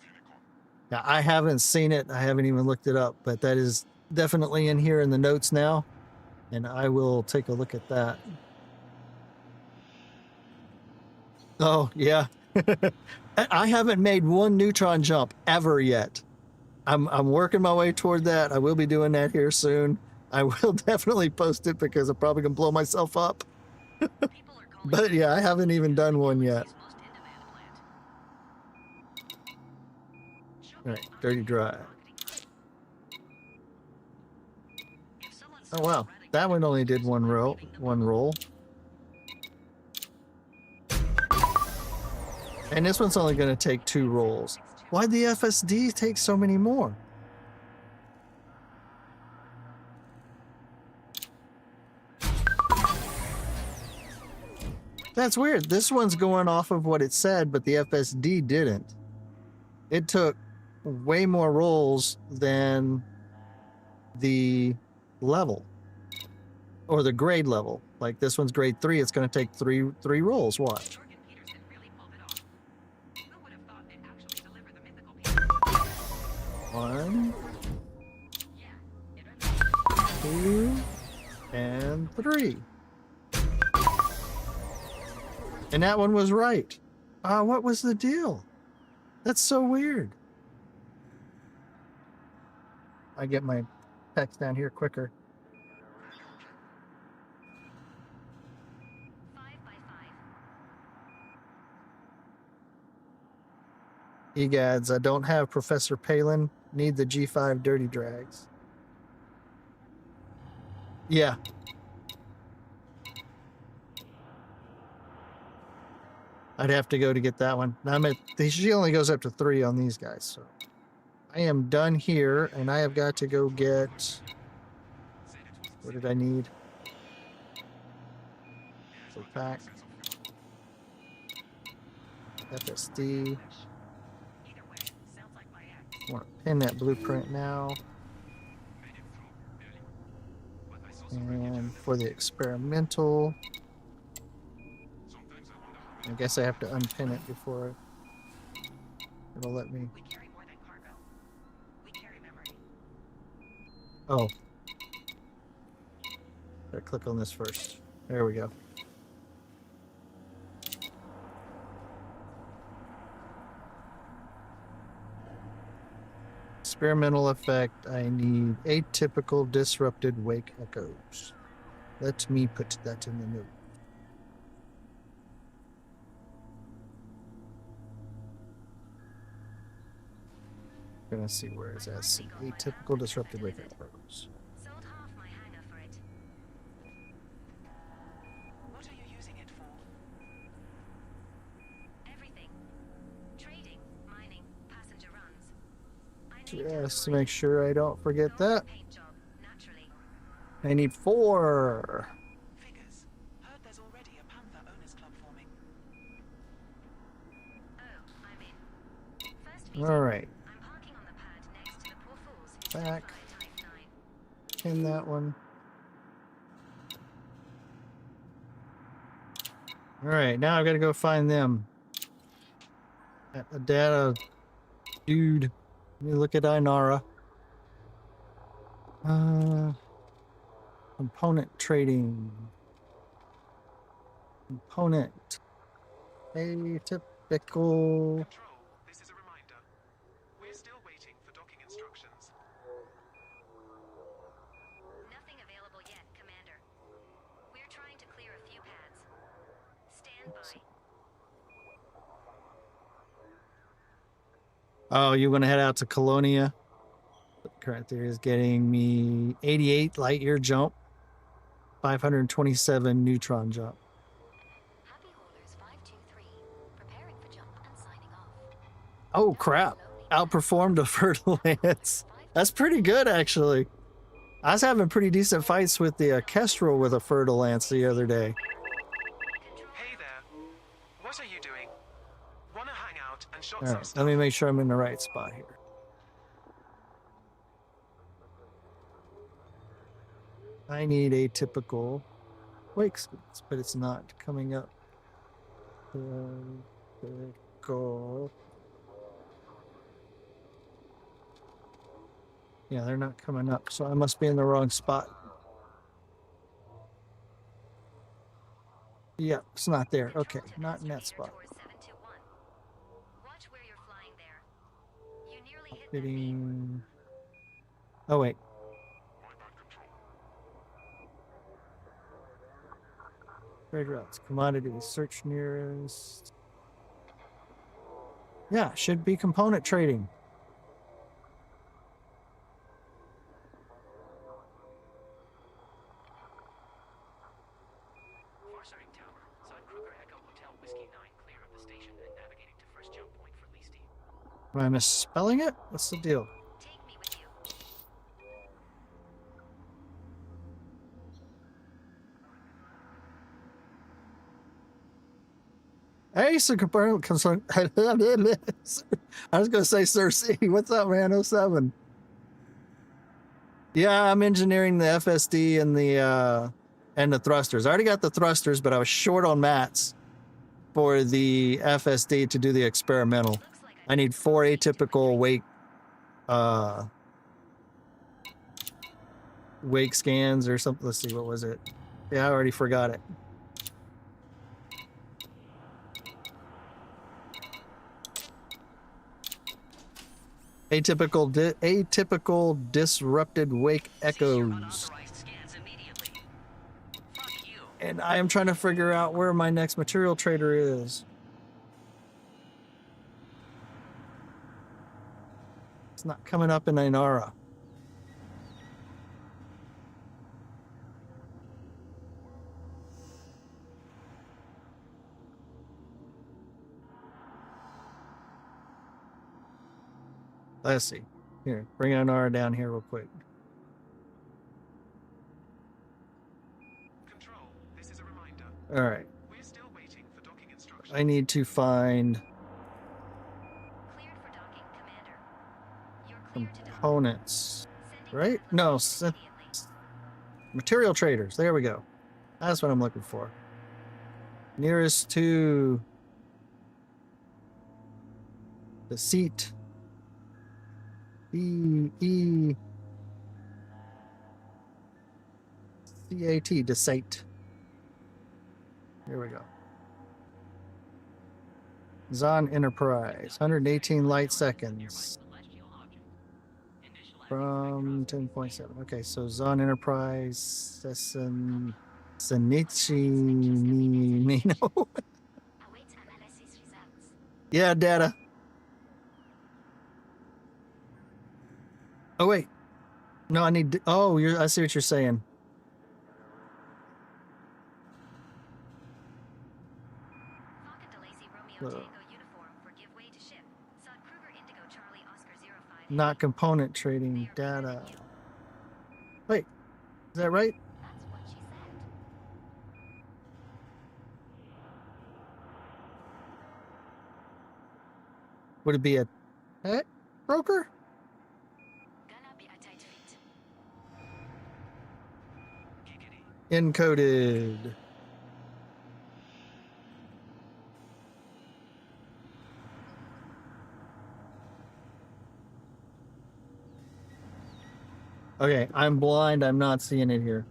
Yeah, I haven't seen it. I haven't even looked it up, but that is definitely in here in the notes now, and I will take a look at that. Oh, yeah. I haven't made 1 neutron jump ever yet. I'm working my way toward that. I will be doing that here soon. I will definitely post it because I'm probably going to blow myself up. But yeah, I haven't even done one yet. All right, dirty drive. Oh wow, that one only did one roll. And this one's only going to take 2 rolls. Why'd the FSD take so many more? That's weird. This one's going off of what it said, but the FSD didn't. It took way more rolls than the level or the grade level. Like this one's grade 3. It's going to take three rolls. Watch. One, two, and 3. And that one was right. What was the deal? That's so weird. I get my text down here quicker. 5 by 5. Egads, I don't have Professor Palin. Need the G5 Dirty Drags. Yeah. I'd have to go to get that one. Now she only goes up to 3 on these guys, so I am done here, and I have got to go get. What did I need? So pack. FSD. I want to pin that blueprint now. And for the experimental, I guess I have to unpin it before it'll let me. We carry more than cargo. We carry memory. Oh. Gotta click on this first. There we go. Experimental effect, I need atypical disrupted wake echoes. Let me put that in the note. Gonna see where it's at. Atypical disrupted wake echoes. Sold half my hangar for it. What are you using it for? Everything. Trading, mining, passenger runs. I need Just to make sure I don't forget that. paint job, naturally. I need 4. Figures. Heard there's already a Panther Owners Club forming. Oh, I'm in. First meeting. All right. I'm parking on the pad next to the poor fools who still Back. fly Type 9. Pin that one. All right, now I've got to go find them. A data dude. Let me look at Inara. Component trading. Component. Atypical. Control, this is a reminder. We're still waiting for docking instructions. Nothing available yet, Commander. We're trying to clear a few pads. Stand by. Oh, you want to head out to Colonia? The current theory is getting me 88 light year jump, 527 neutron jump. Happy Haulers 523. Preparing for jump and signing off. Oh crap! Outperformed a Fertilance. That's pretty good, actually. I was having pretty decent fights with the Kestrel with a Fertilance the other day. Hey there. What are you doing? Wanna hang out and shot All some right, stuff? let me make sure I'm in the right spot here. I need atypical wake speeds, but it's not coming up. Go. Yeah, they're not coming up, so I must be in the wrong spot. Yeah, it's not there. Okay, not in that spot. Tours 721. Watch where you're flying there. You nearly hit that beam. Hitting. Oh wait. Trade routes, commodities, search nearest. Yeah, should be component trading. Farseering Tower. Side Kruger Echo Hotel Whiskey 9 clear of the station and navigating to first jump point for Felicity. Am I misspelling it? What's the deal? Take me with you. Hey, Sir concern. I was gonna say Sir C. What's up, man? 07. Yeah, I'm engineering the FSD and the thrusters. I already got the thrusters, but I was short on mats for the FSD to do the experimental. I need 4 atypical wake scans or something. Let's see, what was it? Yeah, I already forgot it. Atypical disrupted wake echoes. Unauthorized scans immediately. Fuck you. And I am trying to figure out where my next material trader is. It's not coming up in Ainara. Let's see. Here, bring Ainara down here real quick. Control, this is a reminder. All right. We're still waiting for docking instructions. I need to find Cleared for docking, Commander. You're cleared to dock. components. Sending Right? path No, location immediately. material traders. There we go. That's what I'm looking for. Nearest to the seat. CAT, deceit. Here we go. Zon Enterprise, 118 light seconds from 10.7. Okay, so Zon Enterprise, Senichi Nino. Await analysis results. Yeah, data. Oh wait, no, I need. Oh, I see what you're saying. Falcon Delacey Romeo Tango uniform for give way to ship. Sod Kruger Indigo Charlie Oscar 05. Not component trading data. Wait, is that right? That's what she said. Would it be a pet broker? Gonna be a tight fit. Encoded. Okay, I'm blind. I'm not seeing it here.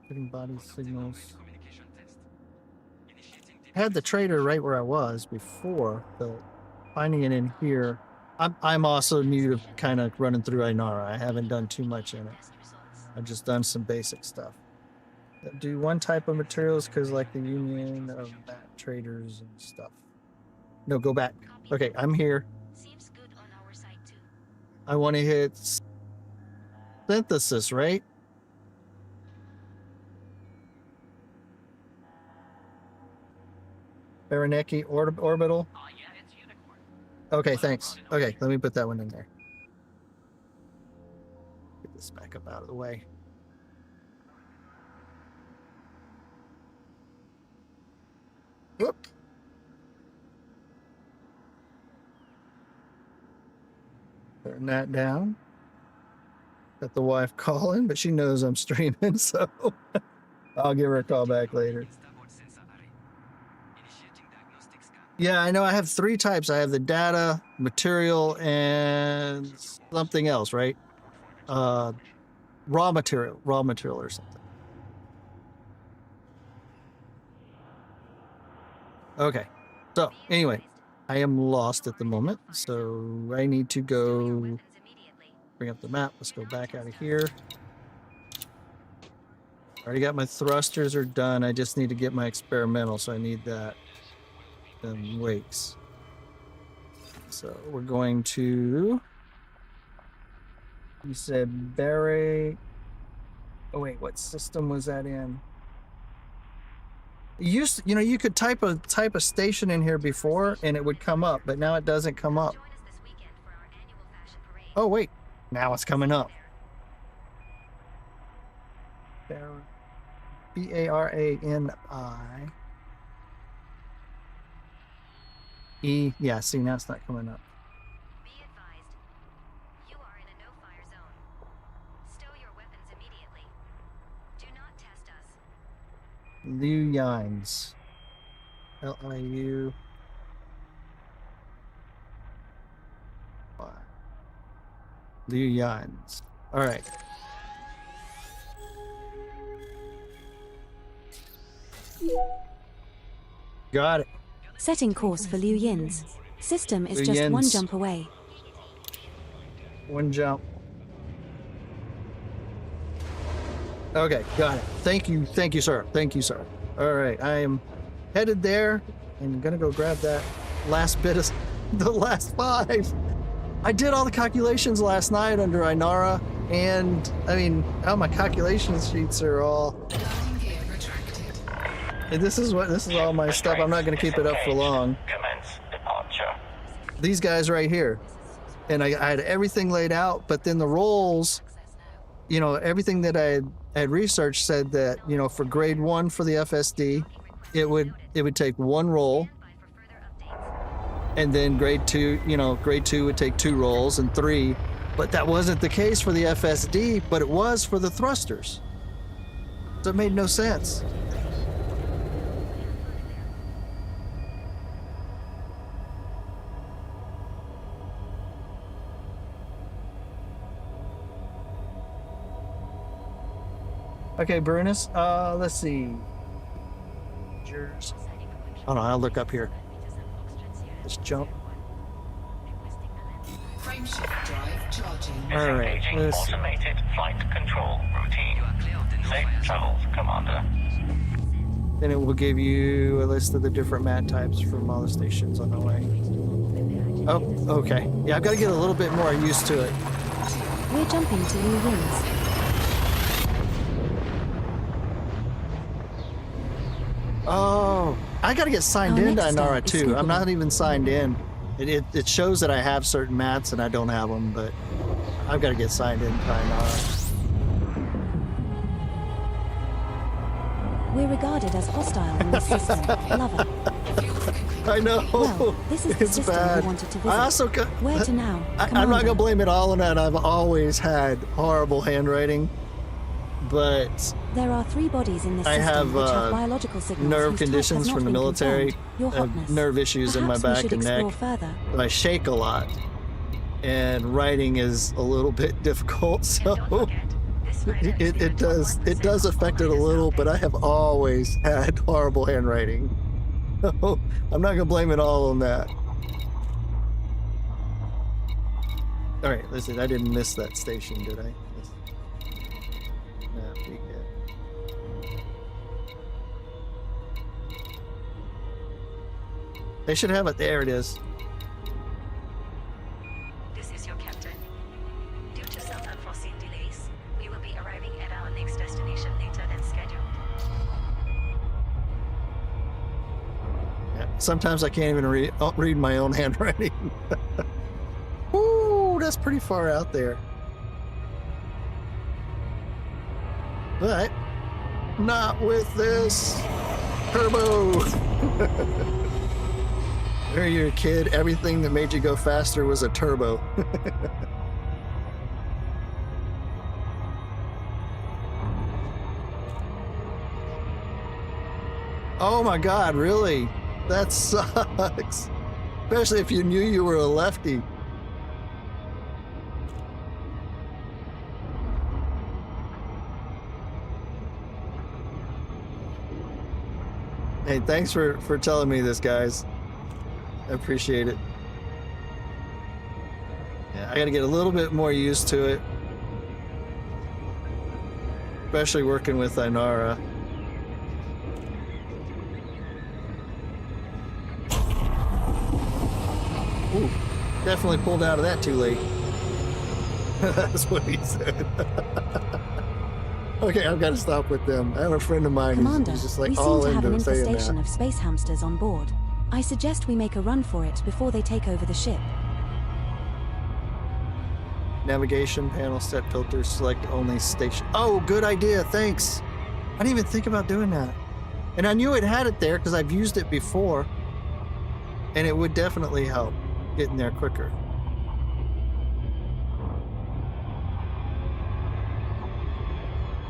Getting body signals. Had the trader right where I was before, but finding it in here. I'm also new to kind of running through Ainara. I haven't done too much in it. Test results. I've just done some basic stuff. Do one type of materials because like the union of bat traders and stuff. No, go back. Okay, I'm here. Seems good on our side too. I want to hit synthesis, right? Baranecki orbital. Oh yeah, it's unicorn. Okay, thanks. Okay, let me put that one in there. Get this back up out of the way. Whoop. Turn that down. Got the wife calling, but she knows I'm streaming, so I'll give her a call back later. Yeah, I know I have 3 types. I have the data, material, and something else, right? Raw material or something. Okay. So anyway, I am lost at the moment, so I need to go Weapons immediately. bring up the map. Let's go back out of here. Already got my thrusters are done. I just need to get my experimental, so I need that. And wakes. So we're going to. You said Barry. Oh wait, what system was that in? You could type a station in here before and it would come up, but now it doesn't come up. Oh wait, now it's coming up. Barani. Yeah, see, now it's not coming up. Be advised, you are in a no-fire zone. Stow your weapons immediately. Do not test us. Liu Yines. L-I-U. Liu Yines. All right. Got it. Setting course for Liu Yin's. System is Liu just one Yin's. jump away. One jump. Okay, got it. Thank you, sir. Thank you, sir. All right, I am headed there and gonna go grab that last bit of the last 5. I did all the calculations last night under Inara, and I mean, how my calculation sheets are all. Landing gear retracted. And this is all my stuff. I'm not gonna keep it up for long. Commence departure. These guys right here, and I had everything laid out, but then the roles, everything that I had researched said that, for grade 1 for the FSD, it would take 1 roll, and then grade 2 would take 2 rolls and 3, but that wasn't the case for the FSD, but it was for the thrusters. So it made no sense. Okay, Brunus, let's see. Oh no, I'll look up here. Let's jump. Frameshift drive charging. All right, Disengaging let's- automated flight control routine. Safe travels, Commander. Then it will give you a list of the different mat types from all the stations on the way. Oh, okay. Yeah, I've got to get a little bit more used to it. We're jumping to Liu Yin's. Oh, I got to get signed Our into next stop Inara is too. I'm Scuba. not even signed in. It shows that I have certain mats and I don't have them, but I've got to get signed into Inara. We're regarded as hostile in this system. Lover. I know. Well, this is the it's system bad. we wanted to visit. I also Where to now? I'm not Commander. gonna blame it all on that. I've always had horrible handwriting, but There are 3 bodies in this I system have, which have biological signals nerve whose type conditions has not from the been military, confirmed. Your hotness. nerve issues in my Perhaps we back should and neck. explore further. I shake a lot, and writing is a little bit difficult. So it does affect it a little, but I have always had horrible handwriting. So I'm not gonna blame it all on that. All right, listen, I didn't miss that station, did I? No, pretty good. They should have it. There it is. This is your captain. Due to some unforeseen delays, we will be arriving at our next destination later than scheduled. Yeah, sometimes I can't even read my own handwriting. Ooh, that's pretty far out there. But not with this turbo. When you were a kid, everything that made you go faster was a turbo. Oh my God, really? That sucks. Especially if you knew you were a lefty. Hey, thanks for telling me this, guys. I appreciate it. Yeah, I got to get a little bit more used to it. Especially working with Inara. Ooh, definitely pulled out of that too late. That's what he said. Okay, I've got to stop with them. I have a friend of mine Commander, who's just like we seem all to have an into saying infestation that. of space hamsters on board. I suggest we make a run for it before they take over the ship. Navigation panel, set filter, select only station. Oh, good idea. Thanks. I didn't even think about doing that. And I knew it had it there because I've used it before. And it would definitely help getting there quicker.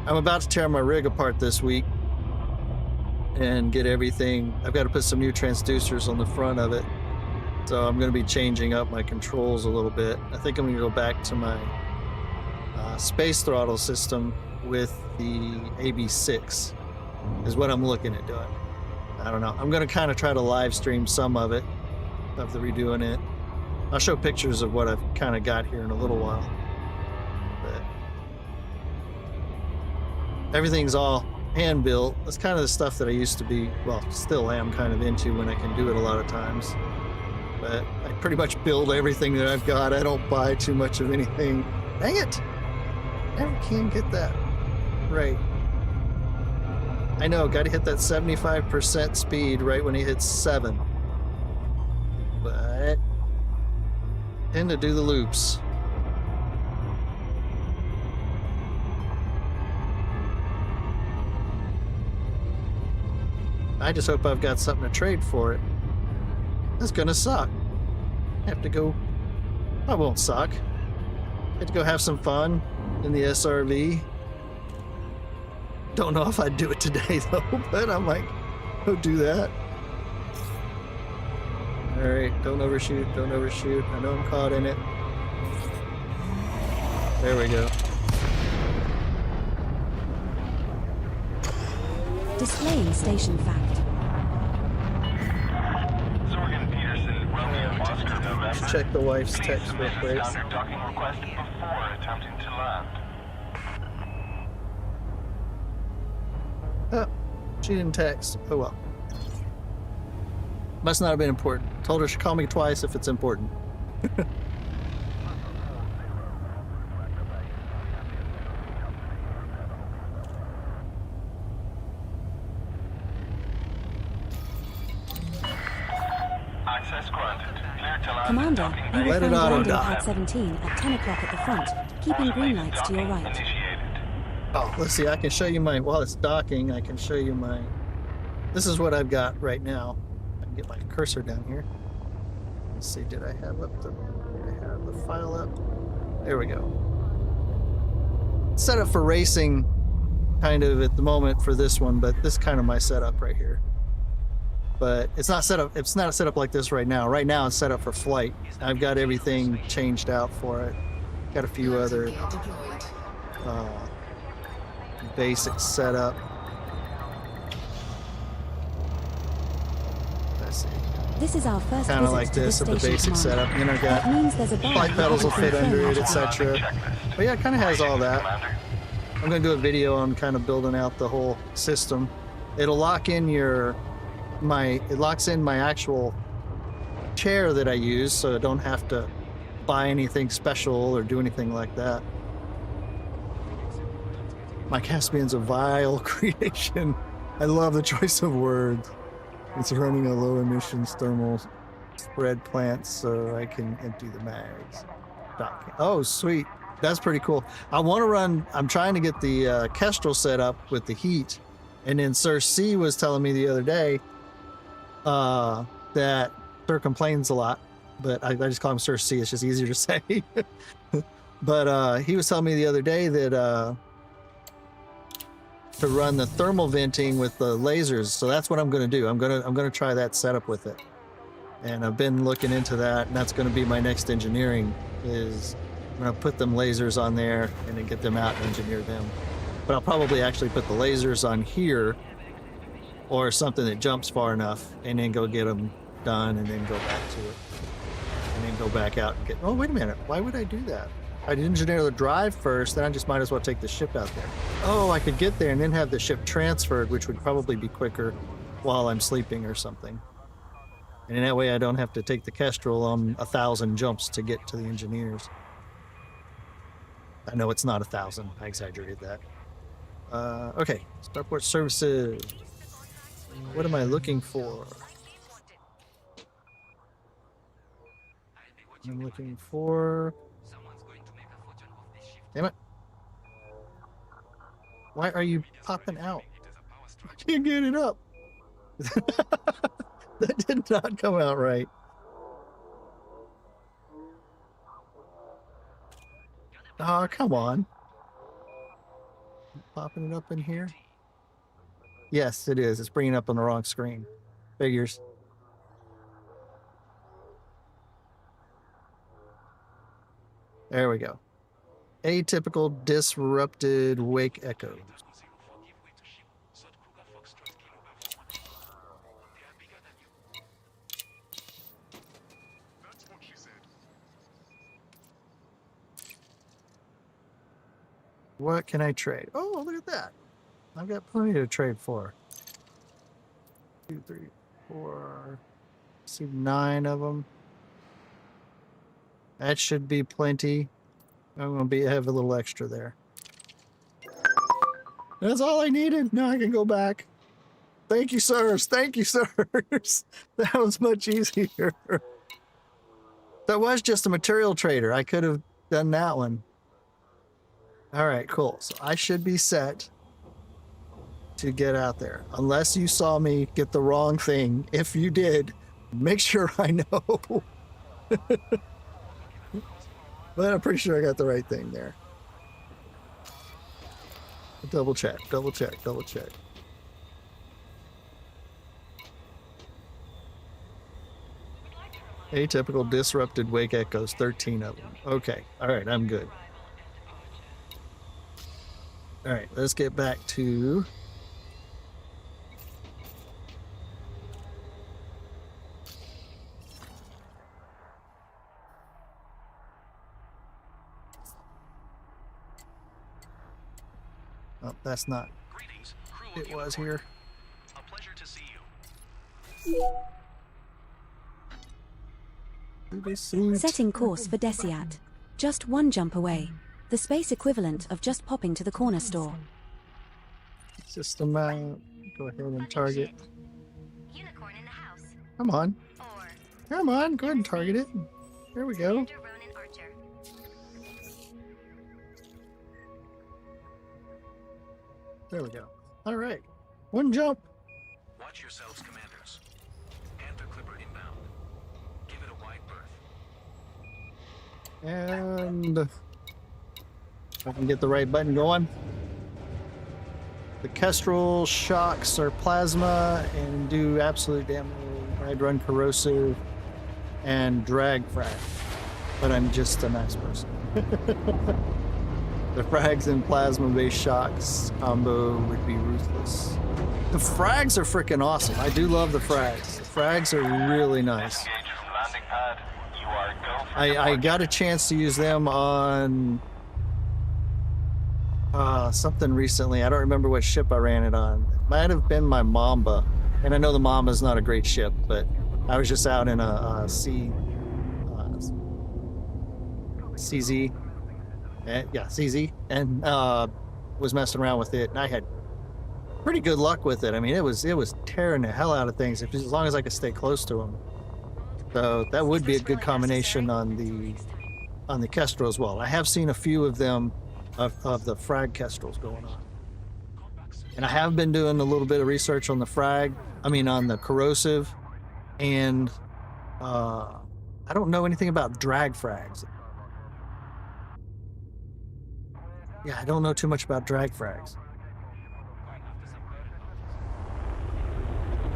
I'm about to tear my rig apart this week and get everything. I've got to put some new transducers on the front of it. So I'm going to be changing up my controls a little bit. I think I'm going to go back to my space throttle system with the AB6 is what I'm looking at doing. I don't know. I'm going to kind of try to live stream some of it, of the redoing it. I'll show pictures of what I've kind of got here in a little while. But everything's all hand built. That's kind of the stuff that I used to be, well, still am kind of into when I can do it a lot of times. But I pretty much build everything that I've got. I don't buy too much of anything. Dang it! Never can get that right. I know, got to hit that 75% speed right when he hits 7. But tend to do the loops. I just hope I've got something to trade for it. That's gonna suck. I have to go. I won't suck. I have to go have some fun in the SRV. Don't know if I'd do it today though, but I might go do that. Alright, don't overshoot, don't overshoot. I know I'm caught in it. There we go. Displaying station fact. Let's check the wife's text real quick. Docking request before attempting to land. Oh, she didn't text. Oh well. Must not have been important. Told her she'd call me twice if it's important. Access granted. Clear to land. Commander, Docking you will Let it find auto landing die. pad 17 at 10 o'clock at the front, keeping green lights to your right. Initiated. Oh, let's see. I can show you my, while it's docking, I can show you my, this is what I've got right now. I can get my cursor down here. Let's see, did I have up the, did I have the file up? There we go. Set up for racing kind of at the moment for this one, but this is kind of my setup right here. But it's not set up, it's not set up like this right now. Right now it's set up for flight. I've got everything changed out for it. Got a few other Gear deployed. basic setup. Let's see. This is our first Kind of visit like to this at the station, basic Commander. setup. And then I've That got means there's a bar flight you pedals will haven't fit under confirmed it, yet. etc. But yeah, it kind of has all that. Commander. I'm going to do a video on kind of building out the whole system. It'll lock in your, it locks in my actual chair that I use, so I don't have to buy anything special or do anything like that. My Caspian's a vile creation. I love the choice of words. It's running a low emissions thermal spread plant so I can empty the mags. Oh, sweet. That's pretty cool. I want to run, I'm trying to get the Kestrel set up with the heat. And then Sir C was telling me the other day that Sir complains a lot, but I just call him Sir C. It's just easier to say. But he was telling me the other day that to run the thermal venting with the lasers. So that's what I'm going to do. I'm going to try that setup with it. And I've been looking into that, and that's going to be my next engineering is I'm going to put them lasers on there and then get them out and engineer them. But I'll probably actually put the lasers on here or something that jumps far enough and then go get them done and then go back to it. And then go back out and get, oh, wait a minute. Why would I do that? I'd engineer the drive first, then I just might as well take the ship out there. Oh, I could get there and then have the ship transferred, which would probably be quicker while I'm sleeping or something. And in that way, I don't have to take the Kestrel on 1,000 jumps to get to the engineers. I know it's not 1,000. I exaggerated that. Okay, Starport services. What am I looking for? I'm looking for... Damn it. Why are you popping out? I can't get it up. That did not come out right. Oh, come on. Popping it up in here? Yes, it is. It's bringing it up on the wrong screen. Figures. There we go. Atypical disrupted wake echo. That's what she said. What can I trade? Oh, look at that. I've got plenty to trade for. 2, 3, 4. See 9 of them. That should be plenty. I'm gonna have a little extra there. That's all I needed. Now I can go back. Thank you, sirs. Thank you, sirs. That was much easier. That was just a material trader. I could have done that one. All right, cool. So I should be set to get out there. Unless you saw me get the wrong thing. If you did, make sure I know. But I'm pretty sure I got the right thing there. Double check, double check, double check. Atypical disrupted wake echoes, 13 of them. Okay, all right, I'm good. All right, let's get back to... Oh, that's not... Greetings, crew of It was here. A pleasure to see you. Setting course for Desiat. Just one jump away. The space equivalent of just popping to the corner store. System out. Go ahead and target. Unicorn in the house. Come on. Or Come on, go ahead and target it. There we go. Commander Ronan Archer. There we go. All right. One jump. Watch yourselves, commanders. Panther Clipper inbound. Give it a wide berth. And if I can get the right button going. The Kestrel shocks are plasma and do absolute damage. I'd run corrosive and drag frag. But I'm just a nice person. The frags and plasma-based shocks combo would be ruthless. The frags are freaking awesome. I do love the frags. The frags are really nice. Engage from landing pad. You are go for I got a chance to use them on something recently. I don't remember what ship I ran it on. It might have been my Mamba. And I know the Mamba's not a great ship, but I was just out in a CZ. Yeah, CZ. And was messing around with it. And I had pretty good luck with it. I mean, it was tearing the hell out of things as long as I could stay close to them. So that would be a good combination on the Kestrel as well. I have seen a few of them of the frag Kestrels going on. And I have been doing a little bit of research on the on the corrosive, and I don't know anything about drag frags. Yeah, I don't know too much about drag frags.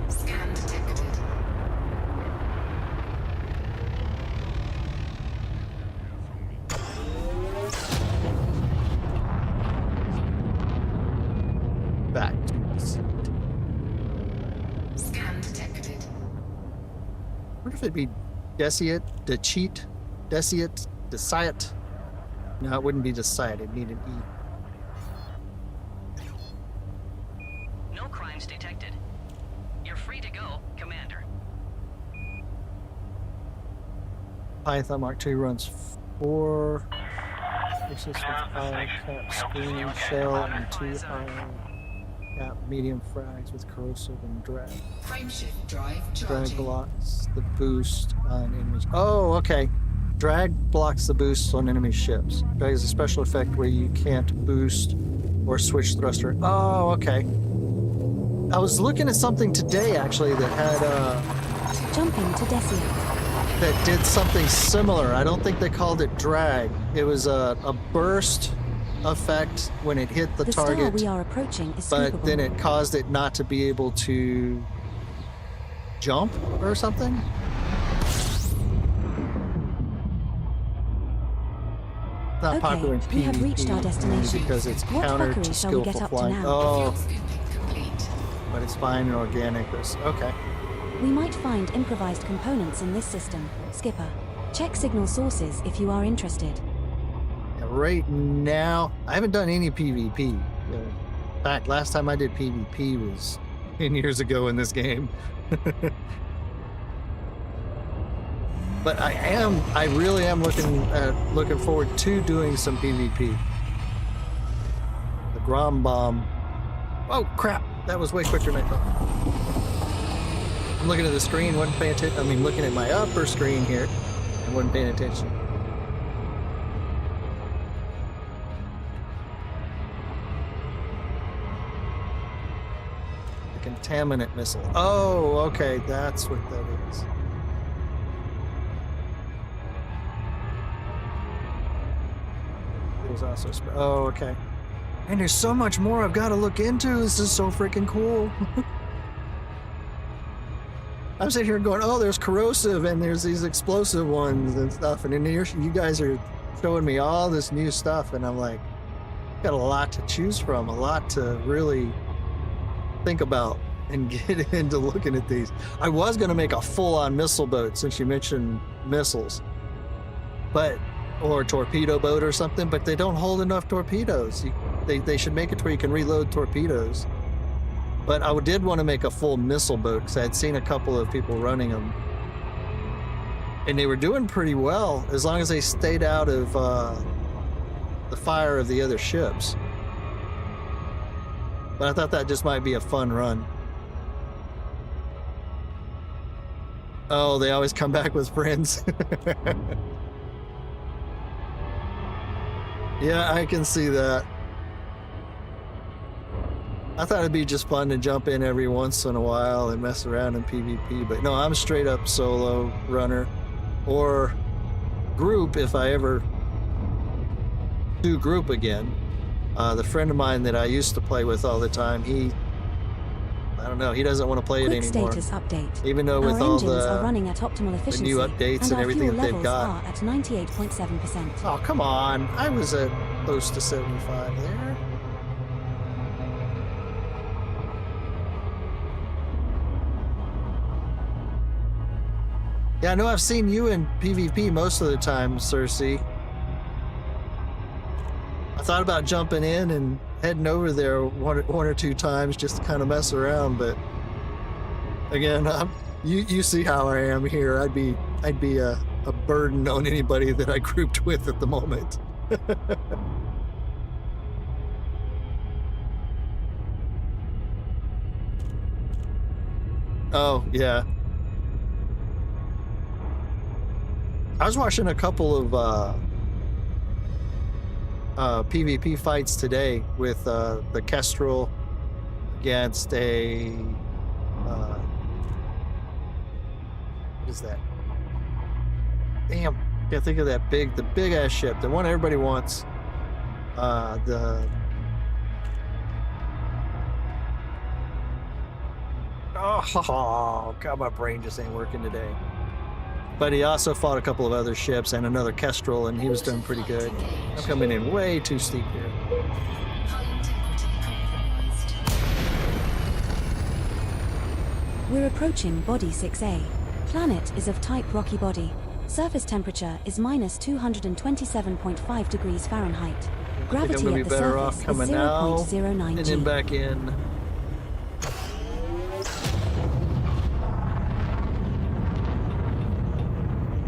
Scan detected. Back to the seat. Scan detected. I wonder if it'd be Desiat, Desiat, Desiat. No, it wouldn't be Desiat. It'd need an E. No crimes detected. You're free to go, Commander. Python Mark II runs 4. Assist with Clear the 5 station. cap We hope to see screen you again shell on and 2 Fire zone. high cap medium frags with corrosive and drag. Frameshift drive Drag charging. blocks the boost on enemies. Oh, okay. Drag blocks the boost on enemy ships. Drag is a special effect where you can't boost or switch thruster. Oh, okay. I was looking at something today actually that had Jumping to Deciate. that did something similar. I don't think they called it drag. It was a burst effect when it hit the The star target, we are approaching is but scoopable. then it caused it not to be able to jump or something. Not popular in Okay, we have reached our PvP destination. because it's What counter fuckery to shall we get skillful up to flying. now? Oh, Fuel scooping complete. but it's fine in organic. Okay. We might find improvised components in this system, Skipper. Check signal sources if you are interested. Yeah, right now, I haven't done any PvP. In fact, last time I did PvP was 10 years ago in this game. But I really am looking forward to doing some PvP. The Grom Bomb. Oh crap! That was way quicker than I thought. I'm looking at the screen, wasn't paying attention. I mean, looking at my upper screen here, and wasn't paying attention. The contaminant missile. Oh, okay, that's what that is. There's also oh, okay. And there's so much more I've got to look into. This is so freaking cool. I'm sitting here going, oh, there's corrosive and there's these explosive ones and stuff. And then you guys are showing me all this new stuff. And I'm like, got a lot to choose from, a lot to really think about and get into looking at these. I was going to make a full-on missile boat since you mentioned missiles, or a torpedo boat or something, but they don't hold enough torpedoes. They should make it where you can reload torpedoes. But I did want to make a full missile boat because I had seen a couple of people running them. And they were doing pretty well as long as they stayed out of the fire of the other ships. But I thought that just might be a fun run. Oh, they always come back with friends. Yeah, I can see that. I thought it'd be just fun to jump in every once in a while and mess around in PvP, but no, I'm straight up solo runner or group if I ever do group again. The friend of mine that I used to play with all the time, I don't know, he doesn't want to play it Quick anymore. status update. Even though with Our all engines are running at optimal efficiency, new updates and our everything fuel that they've levels got. are at 98.7%. Oh, come on. I was at close to 75 there. Yeah, I know I've seen you in PvP most of the time, Cersei. I thought about jumping in and heading over there one or two times just to kind of mess around, but again, you see how I am here. I'd be a burden on anybody that I grouped with at the moment. Oh, yeah. I was watching a couple of PvP fights today with the Kestrel against a what is that? Damn, can't think of that the big ass ship, the one everybody wants. Oh God, my brain just ain't working today. But he also fought a couple of other ships and another Kestrel, and he was doing pretty good. I'm coming in way too steep here. High integrity compromised. We're approaching Body 6A. Planet is of type rocky body. Surface temperature is minus 227.5 degrees Fahrenheit. I think I'm Gravity gonna be at the better surface off is coming out 0.09 and G. then back in.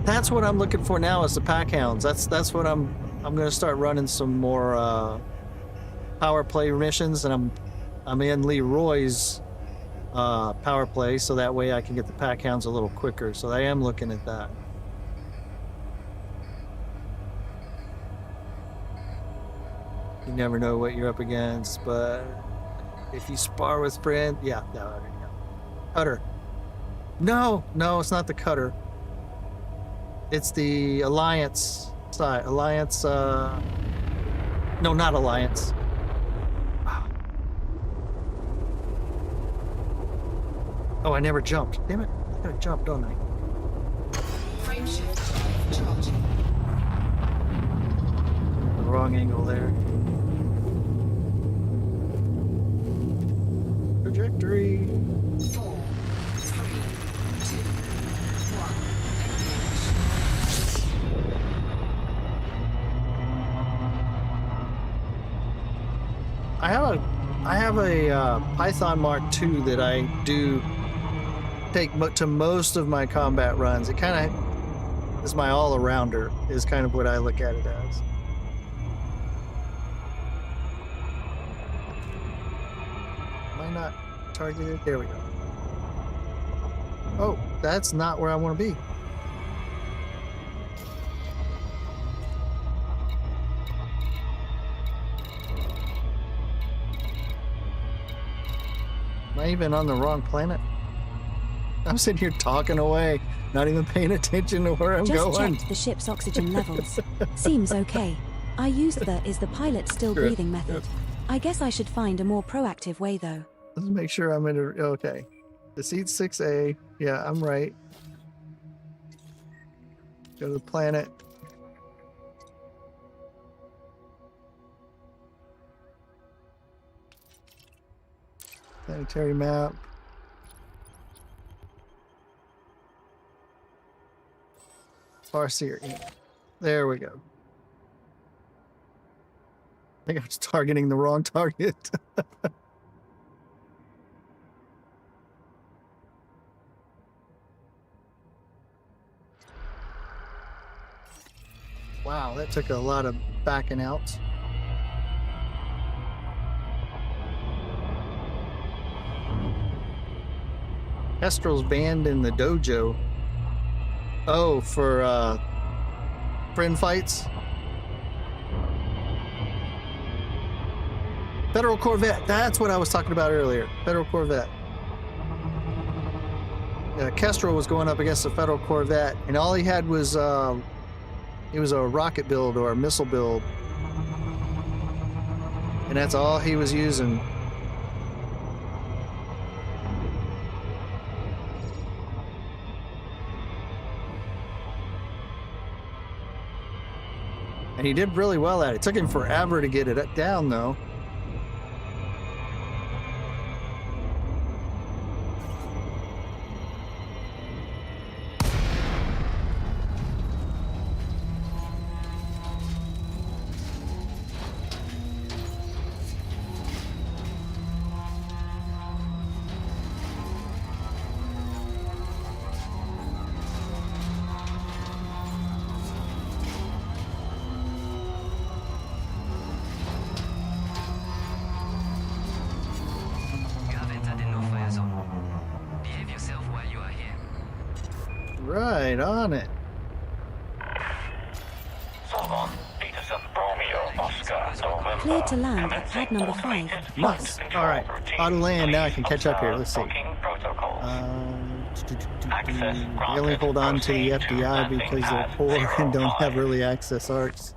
That's what I'm looking for now is the pack hounds. That's what I'm I'm gonna start running some more power play missions, and I'm in Leroy's power play, so that way I can get the pack hounds a little quicker. So I am looking at that. You never know what you're up against, but if you spar with Sprint, yeah, no, there you go. Cutter. No, it's not the Cutter. It's the Alliance side. Alliance, no, not Alliance. Oh, I never jumped. Damn it. I gotta jump, don't I? Frameshift drive charging. The wrong angle there. Trajectory. 4, 3, 2, 1. Engage. I have a Python Mark II that I do take to most of my combat runs. It kind of is my all-arounder, is kind of what I look at it as. Am I not targeted? There we go. Oh, that's not where I want to be. Am I even on the wrong planet? I'm sitting here talking away, not even paying attention to where I'm Just going. checked the ship's oxygen levels. Seems okay. I used the "is the pilot still Sure. breathing" method. I guess I should find a more proactive way though. Let's make sure I'm in a... Okay. The seat 6A. Yeah, I'm right. Go to the planet. Planetary map. Farseer. Yeah. There we go. I think I was targeting the wrong target. Wow, that took a lot of backing out. Kestrel's banned in the dojo. Oh, for friend fights? Federal Corvette. That's what I was talking about earlier. Federal Corvette. Kestrel was going up against a Federal Corvette, and all he had was it was a rocket build or a missile build, and that's all he was using. And he did really well at it. It took him forever to get it down, though. Right on it. Solomon, Peterson, Romeo, Oscar, November. Cleared to land at pad number 5. Automated flight Nice. control All right. routine. Auto land. Now I Please can catch up here. Let's see. observe docking protocols. Access They only hold on to the granted. FDI Proceed to because they're landing poor pad and don't have 05. early access arcs.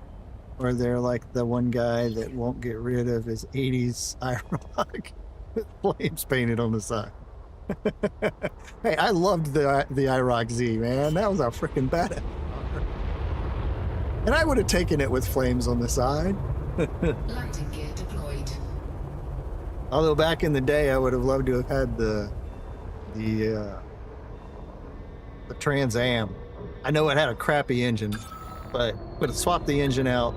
Or they're like the one guy that won't get rid of his 80s IROC with flames painted on the side. Hey, I loved the IROC Z, man. That was a freaking badass. And I would have taken it with flames on the side. Landing gear deployed. Although back in the day, I would have loved to have had the Trans Am. I know it had a crappy engine, but would have swapped the engine out,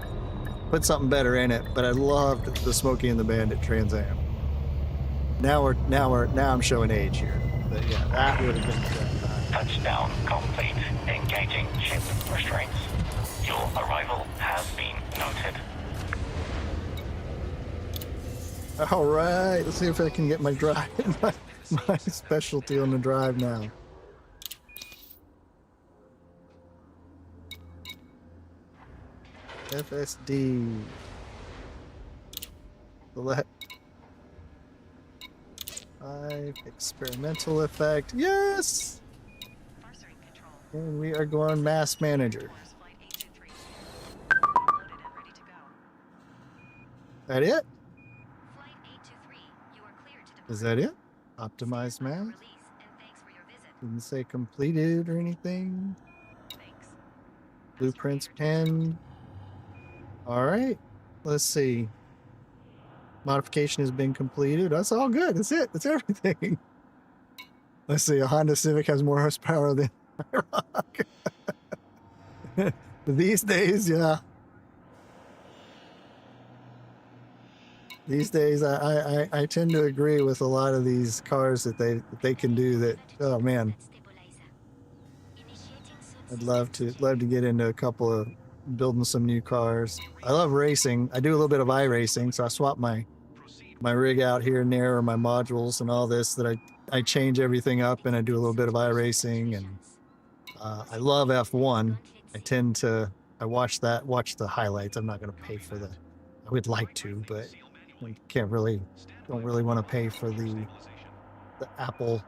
put something better in it. But I loved the Smokey and the Bandit Trans Am. Now I'm showing age here. But yeah, that would have been good. Touchdown complete. Engaging ship restraints. Your arrival has been Noted. All right, let's see if I can get my drive, my specialty on the drive now. FSD. Select 5 experimental effect. Yes! Farseer in control. And we are going mass manager. Course flight 823. Loaded and ready to go. That it? Flight 823, you are cleared to depart. Is that it? Optimized Stand by for mass? release, and thanks for your visit. Didn't say completed or anything. Thanks. Blueprints penned. All right. Let's see. Modification has been completed. That's all good. That's it. That's everything. Let's see. A Honda Civic has more horsepower than my Rock. These days, yeah. These days, I tend to agree with a lot of these cars that they can do that. Oh man, I'd love to get into a couple of building some new cars. I love racing. I do a little bit of iRacing, so I swap my rig out here and there, or my modules and all this. That I change everything up, and I do a little bit of iRacing, and I love F1. I watch the highlights. I'm not going to pay for the. I would like to, but we don't really want to pay for the Apple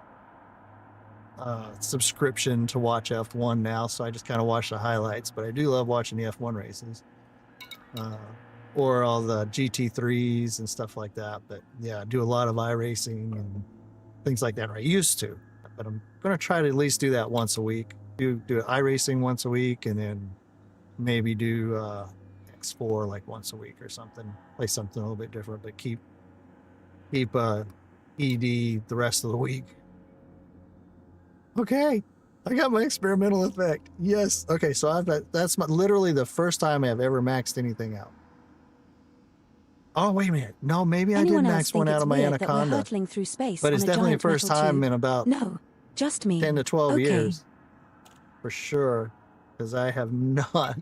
subscription to watch F1 now, so I just kind of watch the highlights. But I do love watching the F1 races, or all the GT3s and stuff like that. But yeah, I do a lot of iRacing and things like that. Or I used to, but I'm going to try to at least do that once a week. Do iRacing once a week, and then maybe do X4 like once a week or something. Play something a little bit different, but keep ED the rest of the week. Okay, I got my experimental effect. Yes. Okay, so that's literally the first time I've ever maxed anything out. Oh wait a minute. No, maybe I did Anyone else max think one out it's of my weird that we're Anaconda, hurtling through space but it's on a definitely the giant first metal time tube? in about No, just me. 10 to 12 Okay. years. For sure. Because I have not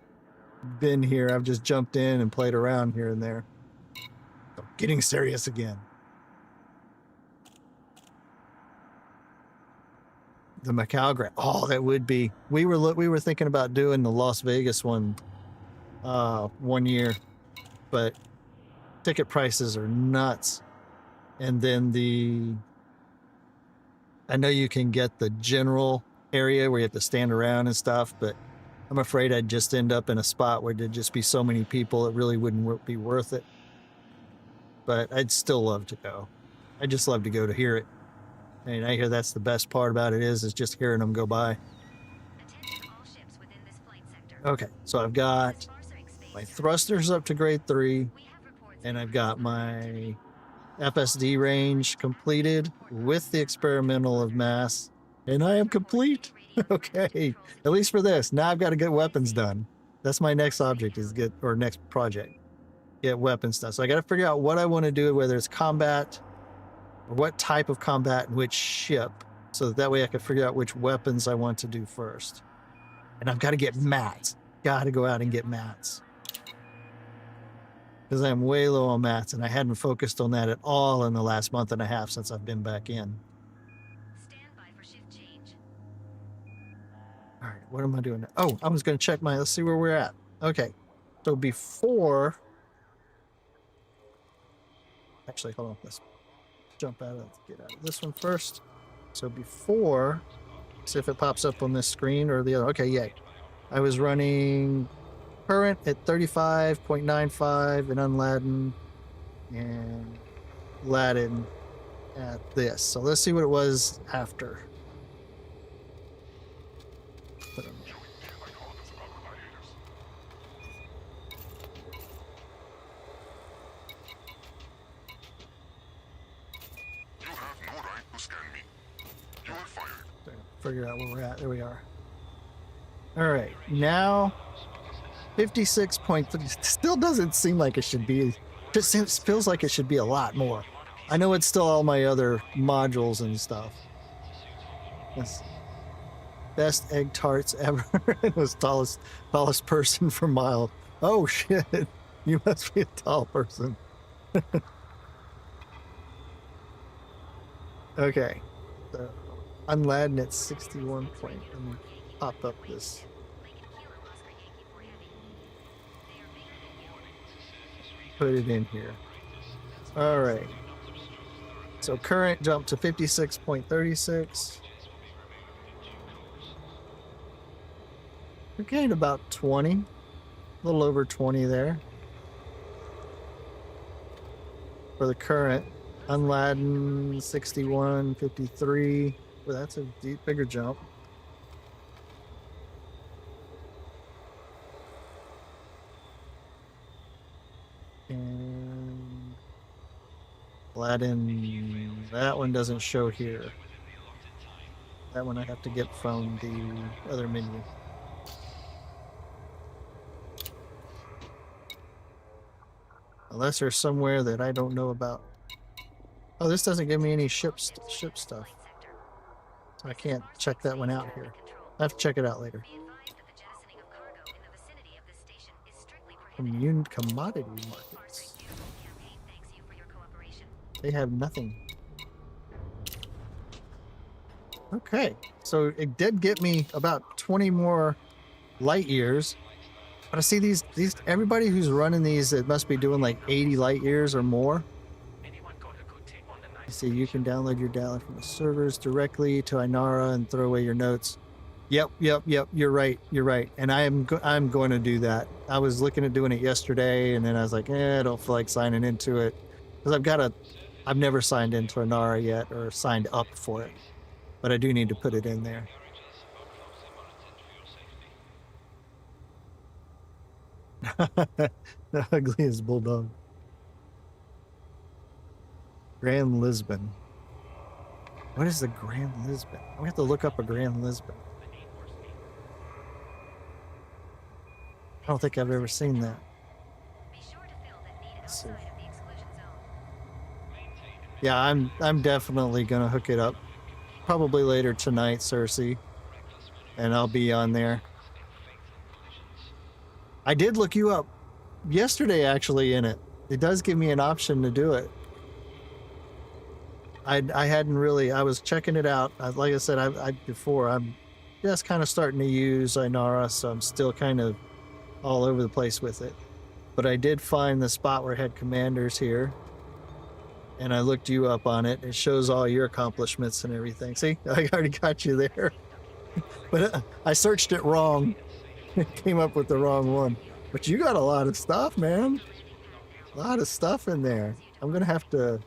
been here. I've just jumped in and played around here and there. So getting serious again. The Macau Grand. Oh, that would be. We were thinking about doing the Las Vegas one 1 year, but ticket prices are nuts. And then I know you can get the general area where you have to stand around and stuff, but I'm afraid I'd just end up in a spot where there'd just be so many people it really wouldn't be worth it. But I'd still love to go. I just love to go to hear it. And I hear that's the best part about it is just hearing them go by. Attention all ships within this flight sector. Okay, so I've got This is Farseering space. my thrusters up to grade 3, We have reports and of I've got emergency my FSD range completed with the experimental of mass, and I am complete. Okay, at least for this. Now I've got to get weapons done. That's my next object next project. Get weapons done. So I got to figure out what I want to do, whether it's combat or what type of combat and which ship, so that way I can figure out which weapons I want to do first. And I've got to get mats. Got to go out and get mats. Because I'm way low on mats, and I hadn't focused on that at all in the last month and a half since I've been back in. Stand by for shift change. All right, what am I doing now? Oh, I was going to check let's see where we're at. Okay, so before... Actually, hold on, let's get out of this one first. So before, see if it pops up on this screen or the other. Okay, yay. I was running current at 35.95 and unladen, and laden at this. So let's see what it was after. You have no right to scan me. You are fired. Figure out where we're at. There we are. All right, now 56.3. Still doesn't seem like it should be. Just feels like it should be a lot more. I know it's still all my other modules and stuff. That's best egg tarts ever. It was tallest person for mile Oh shit! You must be a tall person. Okay, so unladen at 61 point. Let me pop up this. Put it in here. All right. So current jumped to 56.36. We gained about 20, a little over 20 there. For the current, unladen 61.53. Well, that's a bigger jump. And Aladdin, that one doesn't show here. That one I have to get from the other menu. Unless there's somewhere that I don't know about. Oh, this doesn't give me any ship stuff. So I can't check that one out here. I have to check it out later. Commodity markets. They have nothing. Okay, so it did get me about 20 more light years. But I see these everybody who's running these, it must be doing like 80 light years or more. You see, you can download your data from the servers directly to Inara and throw away your notes. Yep. You're right. And I'm going to do that. I was looking at doing it yesterday, and then I was like, I don't feel like signing into it because I've never signed into Inara yet or signed up for it, but I do need to put it in there. The ugliest bulldog. Grand Lisbon. What is the Grand Lisbon? We have to look up a Grand Lisbon. I don't think I've ever seen that. Let's see. Yeah, I'm definitely gonna hook it up. Probably later tonight, Cersei. And I'll be on there. I did look you up yesterday, actually, in it. It does give me an option to do it. I hadn't really, I was checking it out. Like I said, I'm just kind of starting to use Inara, so I'm still kind of all over the place with it. But I did find the spot where it had commanders here. And I looked you up on it. It shows all your accomplishments and everything. See, I already got you there. But I searched it wrong. It came up with the wrong one. But you got a lot of stuff, man. A lot of stuff in there. I'm going to have to,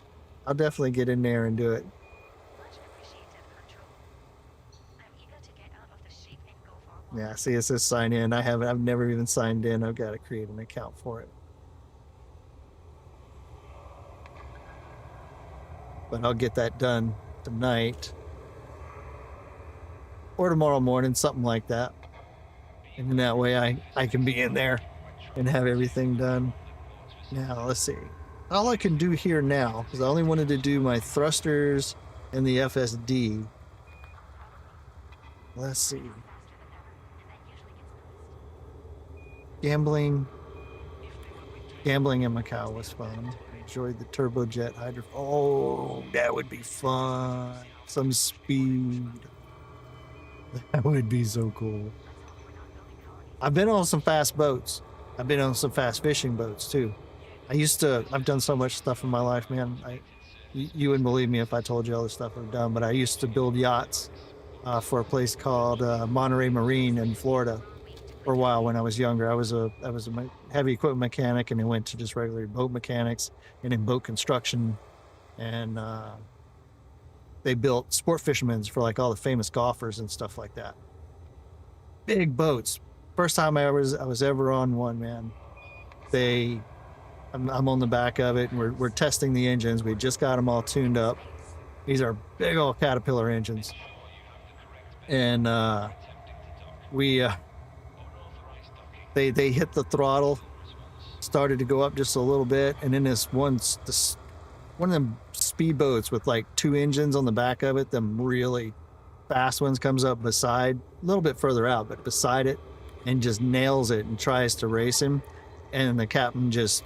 I'll definitely get in there and do it. Yeah, see, it says sign in. I've never even signed in. I've got to create an account for it. But I'll get that done tonight. Or tomorrow morning, something like that. And in that way, I can be in there and have everything done. Now, let's see. All I can do here now, because I only wanted to do my thrusters and the FSD. Let's see. Gambling in Macau was fun. I enjoyed the turbojet hydro. Oh, that would be fun. Some speed. That would be so cool. I've been on some fast boats. I've been on some fast fishing boats too. I've done so much stuff in my life, man. You wouldn't believe me if I told you all the stuff I've done, but I used to build yachts for a place called Monterey Marine in Florida for a while when I was younger. I was a heavy equipment mechanic, and then went to just regular boat mechanics and in boat construction. And they built sport fishermen's for like all the famous golfers and stuff like that. Big boats. First time I was ever on one, man. I'm on the back of it, and we're testing the engines. We just got them all tuned up. These are big old Caterpillar engines, and they hit the throttle, started to go up just a little bit, and then one of them speedboats with like 2 engines on the back of it, them really fast ones, comes up beside, a little bit further out, but beside it, and just nails it and tries to race him. and the captain just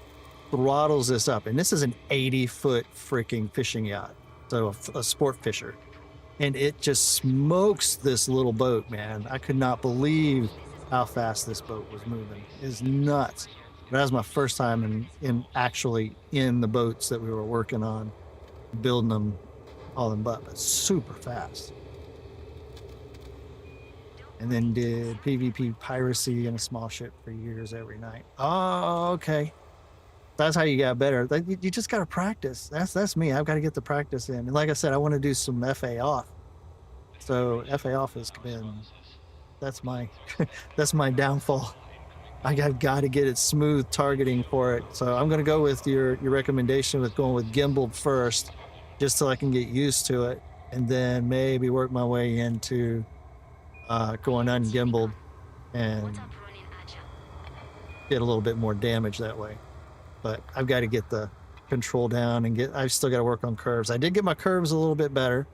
throttles this up. And this is an 80-foot freaking fishing yacht, so a sport fisher. And it just smokes this little boat, man. I could not believe how fast this boat was moving. It's nuts. But that was my first time in actually in the boats that we were working on, building them, all them but super fast. And then did PvP piracy in a small ship for years every night. Oh, okay. That's how you got better. You just got to practice. That's me. I've got to get the practice in. And like I said, I want to do some FA off. So FA off has been, that's my that's my downfall. I got to get it smooth targeting for it. So I'm going to go with your recommendation with going with gimbal first, just so I can get used to it, and then maybe work my way into going ungimbaled and get a little bit more damage that way. But I've got to get the control down and I've still got to work on curves. I did get my curves a little bit better.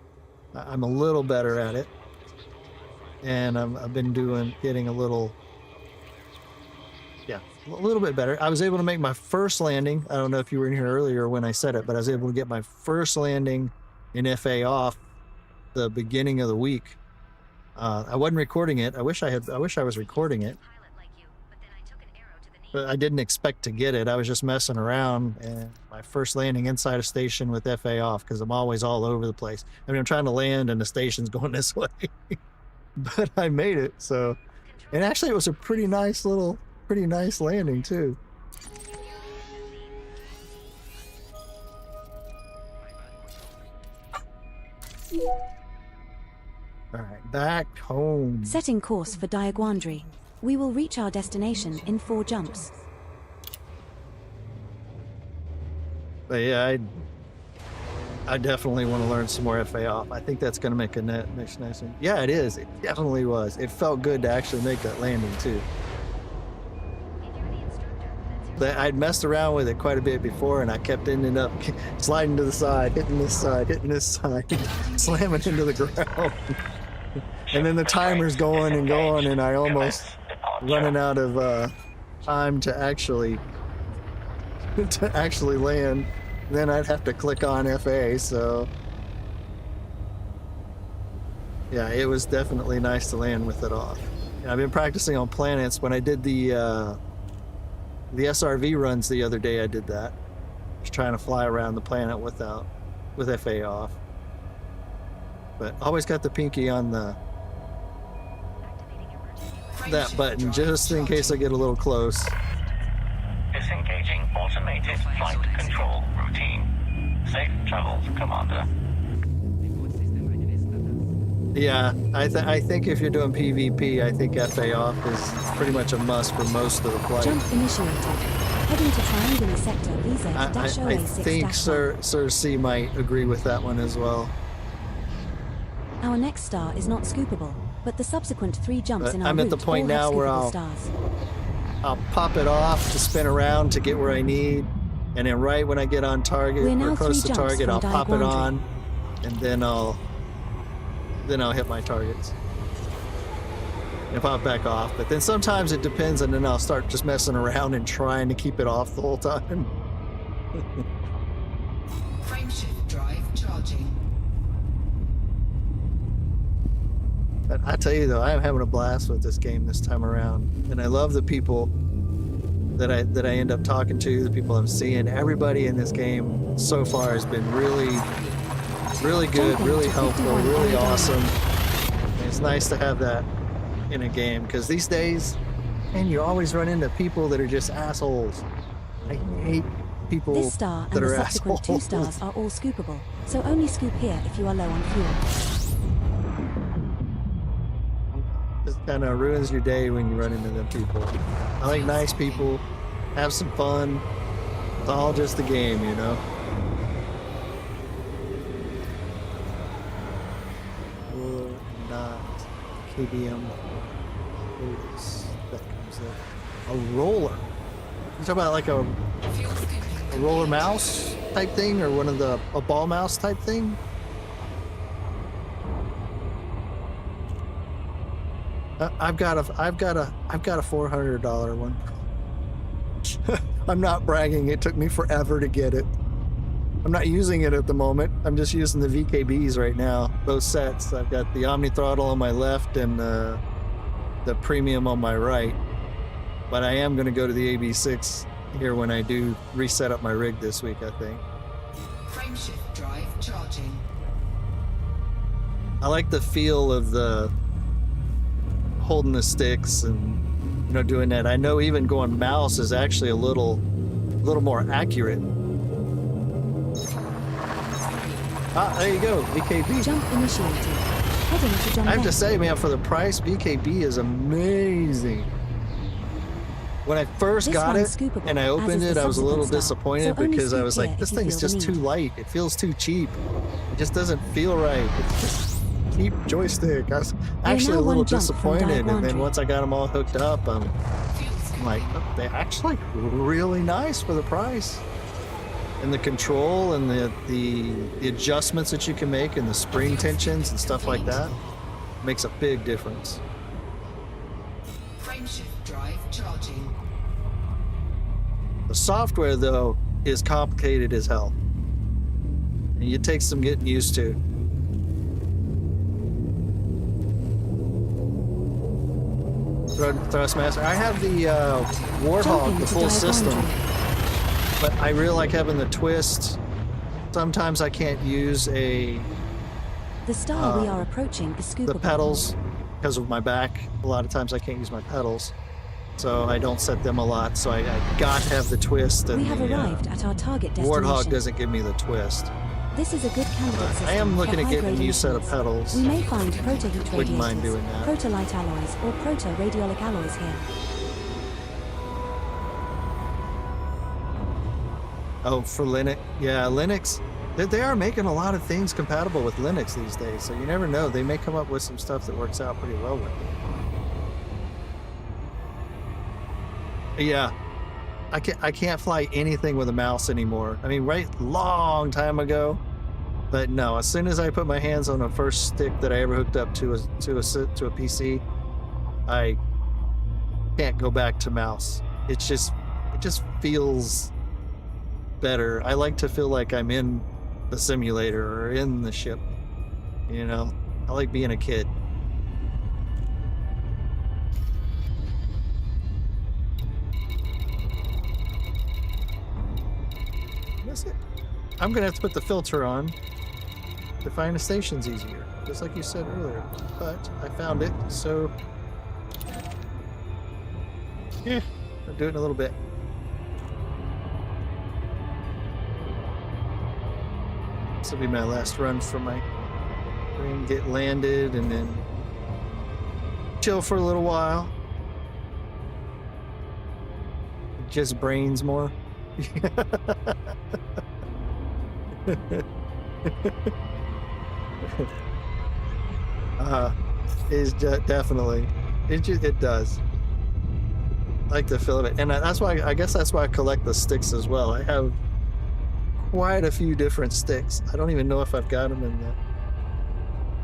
I'm a little better at it. And I've been getting a little bit better. I was able to make my first landing. I don't know if you were in here earlier when I said it, but I was able to get my first landing in FA off the beginning of the week. I wasn't recording it. I wish I was recording it. But I didn't expect to get it. I was just messing around, and my first landing inside a station with FA off, because I'm always all over the place. I mean, I'm trying to land and the station's going this way. But I made it, so. And actually it was a pretty nice landing too. All right, back home. Setting course for Diaguandri. We will reach our destination in 4 jumps. But yeah, I definitely want to learn some more FA off. I think that's going to make a nice one. Yeah, it is. It definitely was. It felt good to actually make that landing too. I'd messed around with it quite a bit before, and I kept ending up sliding to the side, hitting this side, slamming into the ground. And then the timer's going, and I almost running out of time to actually land. Then I'd have to click on FA, so yeah, it was definitely nice to land with it off. And I've been practicing on planets. When I did the SRV runs the other day, I did that. Just trying to fly around the planet with FA off. But always got the pinky on that button, just in case I get a little close. Disengaging automated flight control routine. Safe travels, Commander. Yeah, I think if you're doing PvP, I think FA off is pretty much a must for most of the flight. Jump initiated. Heading to Triangular Sector I think Sir C might agree with that one as well. Our next star is not scoopable, but the subsequent 3 jumps in our I'm at the route point all have now where scoopable stars. I'll pop it off to spin around to get where I need, and then right when I get on target We're now or close 3 to jumps target, from I'll pop it Diaguandri. on, and then I'll hit my targets and pop back off. But then sometimes it depends, and then I'll start just messing around and trying to keep it off the whole time. Frameshift drive charging. But I tell you though, I'm having a blast with this game this time around, and I love the people that I end up talking to, the people I'm seeing. Everybody in this game so far has been really good, really helpful, really awesome. And it's nice to have that in a game, because these days, man, you always run into people that are just assholes. I hate people This star and that the are subsequent 2 assholes. stars are all scoopable, so only scoop here if you are low on fuel. Just kind of ruins your day when you run into them people. I like nice people, have some fun. It's all just the game, you know. Will not KBM Otis. That comes in. A roller. You talking about like a Fuel skipping. roller mouse type thing, or one of a ball mouse type thing? I've got a $400 one. I'm not bragging. It took me forever to get it. I'm not using it at the moment. I'm just using the VKBs right now, both sets. I've got the Omni Throttle on my left and the Premium on my right. But I am going to go to the AB6 here when I do reset up my rig this week, I think. Frameshift drive charging. I like the feel of the holding the sticks and doing that. I know even going mouse is actually a little more accurate. Ah, there you go, VKB. Jump initiated. Heading to jump. I have to say, man, for the price, VKB is amazing. When I first got it and I opened it, I was a little disappointed because I was like, this thing's just too light. It feels too cheap. It just doesn't feel right. It's just cheap joystick. I was actually a little disappointed, and then once I got them all hooked up, I'm like, oh, they're actually really nice for the price. And the control and the adjustments that you can make and the spring tensions and stuff like that makes a big difference. Frameshift drive charging. The software, though, is complicated as hell. And it takes some getting used to. Thrustmaster. I have the Warthog, the full system. But I really like having the twist. Sometimes I can't use The star we are approaching is scoopable. the pedals because of my back. A lot of times I can't use my pedals. So I don't set them a lot. So I got to have the twist. And We have arrived at our target destination. Warthog doesn't give me the twist. This is a good candidate system. I am looking for at getting a high-grade new set of emissions. pedals. We may find proto-heat Wouldn't mind radiators, doing that. proto-light alloys, or proto-radiolic alloys here. Oh, for Linux? Yeah, Linux. They are making a lot of things compatible with Linux these days, so you never know. They may come up with some stuff that works out pretty well with it. Yeah. I can't fly anything with a mouse anymore. I mean, long time ago. But no, as soon as I put my hands on the first stick that I ever hooked up to a PC, I can't go back to mouse. It just feels better. I like to feel like I'm in the simulator or in the ship. I like being a kid. That's it. I'm gonna have to put the filter on to find the stations easier, just like you said earlier. But I found it, so yeah, I'll do it in a little bit. This will be my last run for my plane, get landed, and then chill for a little while. Just brains more. Is definitely it does. I like the feel of it, and that's why I guess that's why I collect the sticks as well. I have quite a few different sticks. I don't even know if I've got them in the.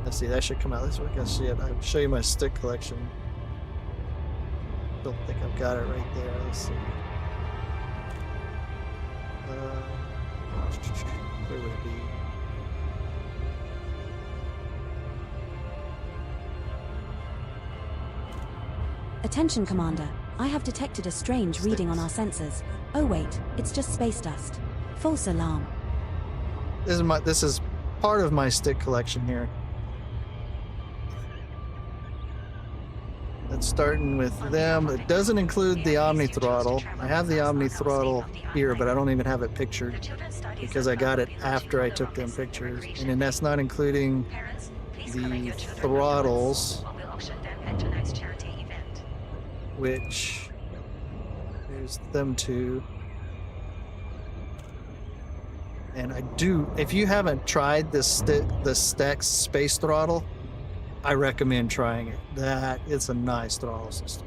Let's see, that should come out this week. I see it. I'll show you my stick collection. Don't think I've got it right there. Let's see. Where would it be? Attention, Commander. I have detected a strange reading on our sensors. Oh wait, it's just space dust. False alarm. This is part of my stick collection here. It's starting with them. It doesn't include the Omni Throttle. I have the Omni Throttle here, but I don't even have it pictured because I got it after I took them pictures. And then that's not including the throttles, which there's them two. And I do, if you haven't tried the Stax Space Throttle, I recommend trying it. It's a nice throttle system.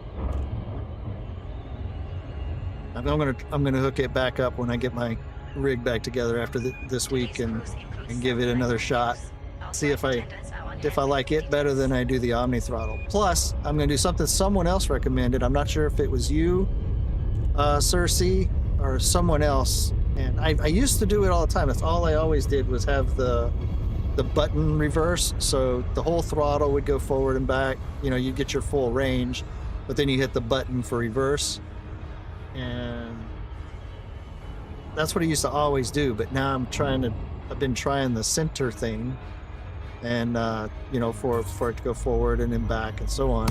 I'm gonna hook it back up when I get my rig back together after this week and give it another shot. See if I like it better than I do the Omni Throttle. Plus, I'm gonna do something someone else recommended. I'm not sure if it was you Cersei or someone else, and I used to do it all the time. That's all I always did was have the button reverse, so the whole throttle would go forward and back. You know, you get your full range, but then you hit the button for reverse, and that's what I used to always do. But now I've been trying the center thing, and you know, for it to go forward and then back and so on.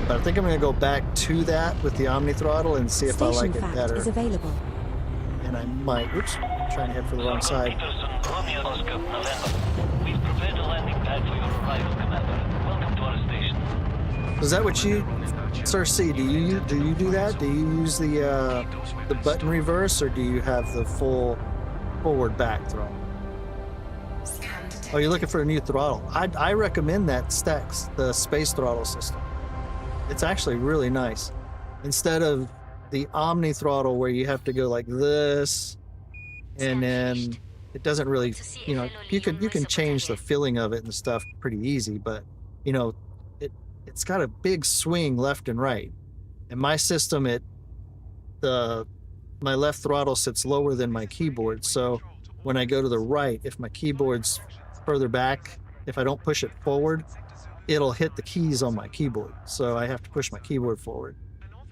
But I think I'm going to go back to that with the Omni throttle and see if I like Station it fact better. is available. And I might. Oops, I'm trying to head for the wrong side. Peterson, Romeo Oscar, November. We've prepared a landing pad for your arrival, Commander. Welcome to our station. Is that what you, Cersei? Do you do that? Do you use the button reverse, or do you have the full forward back throttle? Scan detected. Oh, you're looking for a new throttle. I recommend that Stax, the space throttle system. It's actually really nice. Instead of the Omni throttle where you have to go like this, and then it doesn't really, you know, you can change the feeling of it and stuff pretty easy, but you know, it's got a big swing left and right. And my system, my left throttle sits lower than my keyboard, so when I go to the right, if my keyboard's further back, if I don't push it forward, it'll hit the keys on my keyboard, so I have to push my keyboard forward.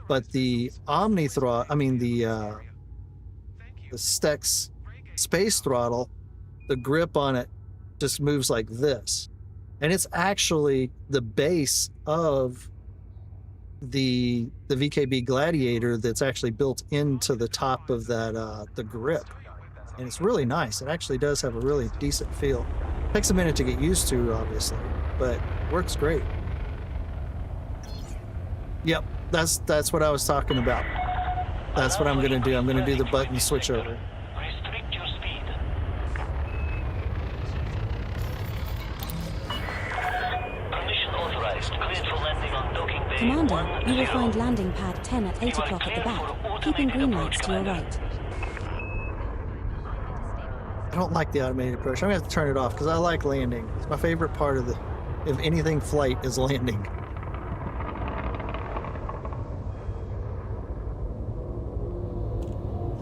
But the Omni throttle, I mean the Stax space throttle, the grip on it just moves like this, and it's actually the base of the VKB Gladiator that's actually built into the top of that the grip, and it's really nice. It actually does have a really decent feel. Takes a minute to get used to, obviously, but works great. Yep, that's what I was talking about. That's what I'm going to do. I'm going to do the button switch over. Restrict your speed. Permission authorized. Cleared for landing on docking bay. Commander, you will 10. find landing pad 10 at 8 o'clock at the back, keeping green lights to your right. I don't like the automated approach. I'm going to have to turn it off because I like landing. It's my favorite part of if anything flight is landing.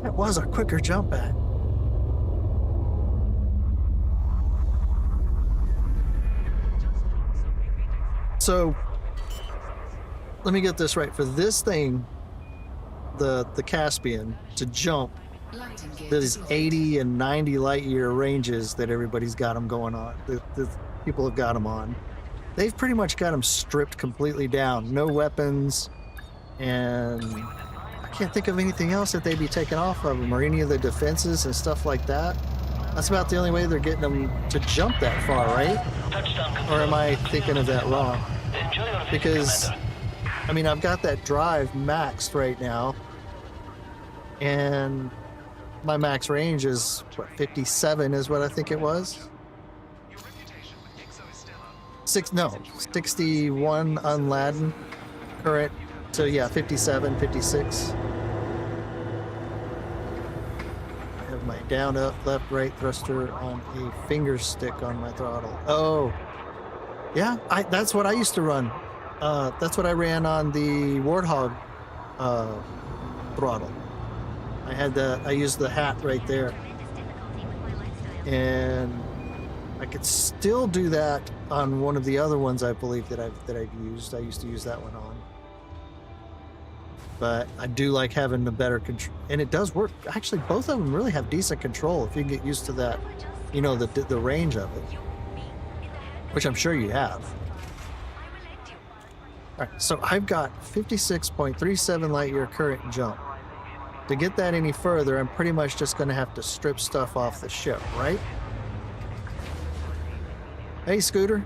That was a quicker jump back. So let me get this right. For this thing, the Caspian, to jump Landing gear those deployed. 80 and 90 light year ranges that everybody's got them going on, the people have got them on, they've pretty much got them stripped completely down. No weapons, and I can't think of anything else that they'd be taking off of them, or any of the defenses and stuff like that. That's about the only way they're getting them to jump that far, right? Touchdown Or control. am I thinking of that wrong? Enjoy your visit, Because, Commander. I mean, I've got that drive maxed right now, and my max range is, what, 57 is what I think it was? Your reputation with Ixo is stellar. 61 unladen current, so yeah, 57, 56. I have my down, up, left, right thruster on a finger stick on my throttle. Oh, yeah, that's what I used to run. That's what I ran on the Warthog throttle. I used the hat right there, and I could still do that on one of the other ones I believe that I've used. I used to use that one on, but I do like having the better control, and it does work. Actually, both of them really have decent control if you can get used to that, you know, the range of it, which I'm sure you have. All right, so I've got 56.37 light year current jump. To get that any further, I'm pretty much just going to have to strip stuff off the ship, right? Hey, Scooter.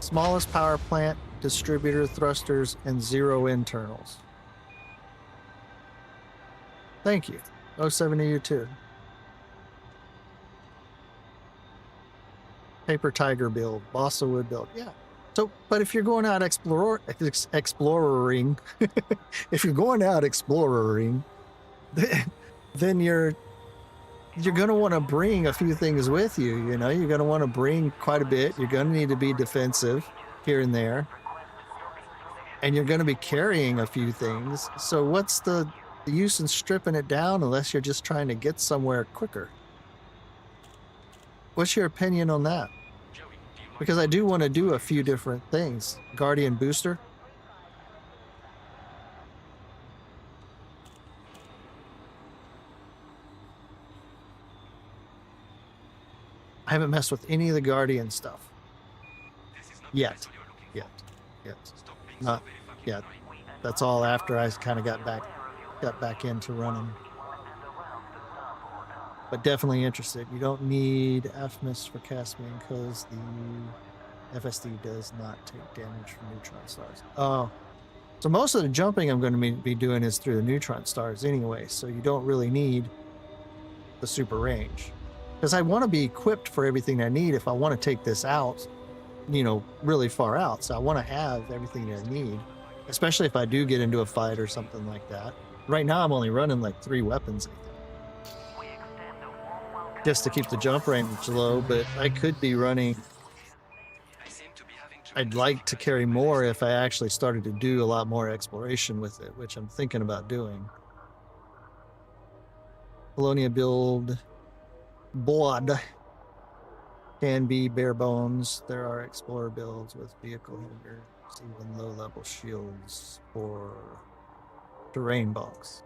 Smallest power plant, distributor thrusters, and 0 internals. Thank you. 07 to you too. Paper Tiger build, Balsa Wood build. Yeah. So, but if you're going out exploring, if you're going out exploring, then you're going to want to bring a few things with you. You know, you're going to want to bring quite a bit. You're going to need to be defensive here and there. and you're going to be carrying a few things. So what's the use in stripping it down unless you're just trying to get somewhere quicker? What's your opinion on that? Because I do want to do a few different things. Guardian booster. I haven't messed with any of the Guardian stuff. Yet. Not yet. That's all after I kind of got back into running. But definitely interested. You don't need FMIS for Caspian because the FSD does not take damage from neutron stars. Oh. So most of the jumping I'm going to be doing is through the neutron stars anyway, so you don't really need the super range. Because I want to be equipped for everything I need if I want to take this out, you know, really far out. So I want to have everything that I need, especially if I do get into a fight or something like that. Right now I'm only running like 3 weapons, I think, just to keep the jump range low, but I could be running. I'd like to carry more if I actually started to do a lot more exploration with it, which I'm thinking about doing. Colonia build blood can be bare bones. There are Explorer builds with vehicle hangers, even low-level shields for terrain bunks.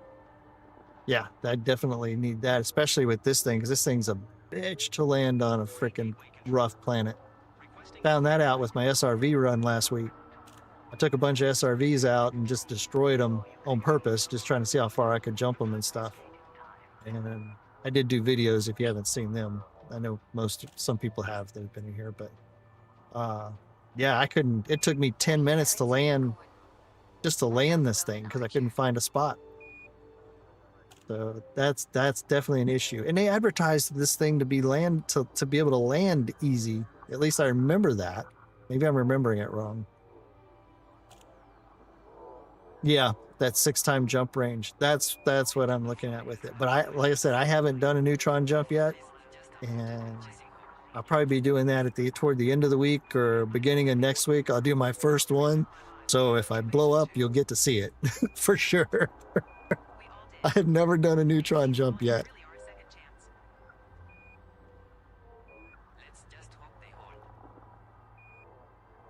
Yeah, I definitely need that, especially with this thing, because this thing's a bitch to land on a freaking rough planet. Found that out with my SRV run last week. I took a bunch of SRVs out and just destroyed them on purpose, just trying to see how far I could jump them and stuff. And I did do videos if you haven't seen them. I know some people have that have been in here, but yeah, I couldn't. It took me 10 minutes to land, just to land this thing because I couldn't find a spot. So that's definitely an issue. And they advertised this thing to be to be able to land easy. At least I remember that. Maybe I'm remembering it wrong. Yeah, that 6-time jump range. That's what I'm looking at with it. But like I said, I haven't done a neutron jump yet, and I'll probably be doing that toward the end of the week or beginning of next week. I'll do my first one. So if I blow up, you'll get to see it for sure. I have never done a neutron jump yet.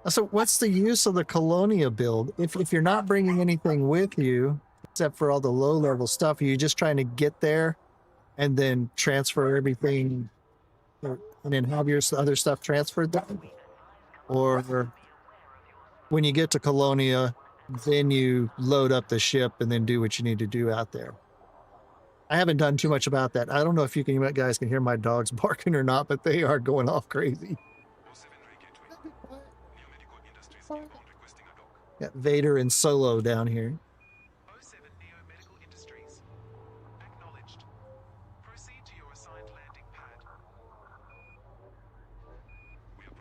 So what's the use of the Colonia build? If you're not bringing anything with you, except for all the low-level stuff, are you just trying to get there and then transfer everything and then have your other stuff transferred there? Or when you get to Colonia, then you load up the ship and then do what you need to do out there? I haven't done too much about that. I don't know if you guys can hear my dogs barking or not, but they are going off crazy. Got Vader and Solo down here. 07 Neo Medical Industries. Acknowledged. Proceed to your assigned landing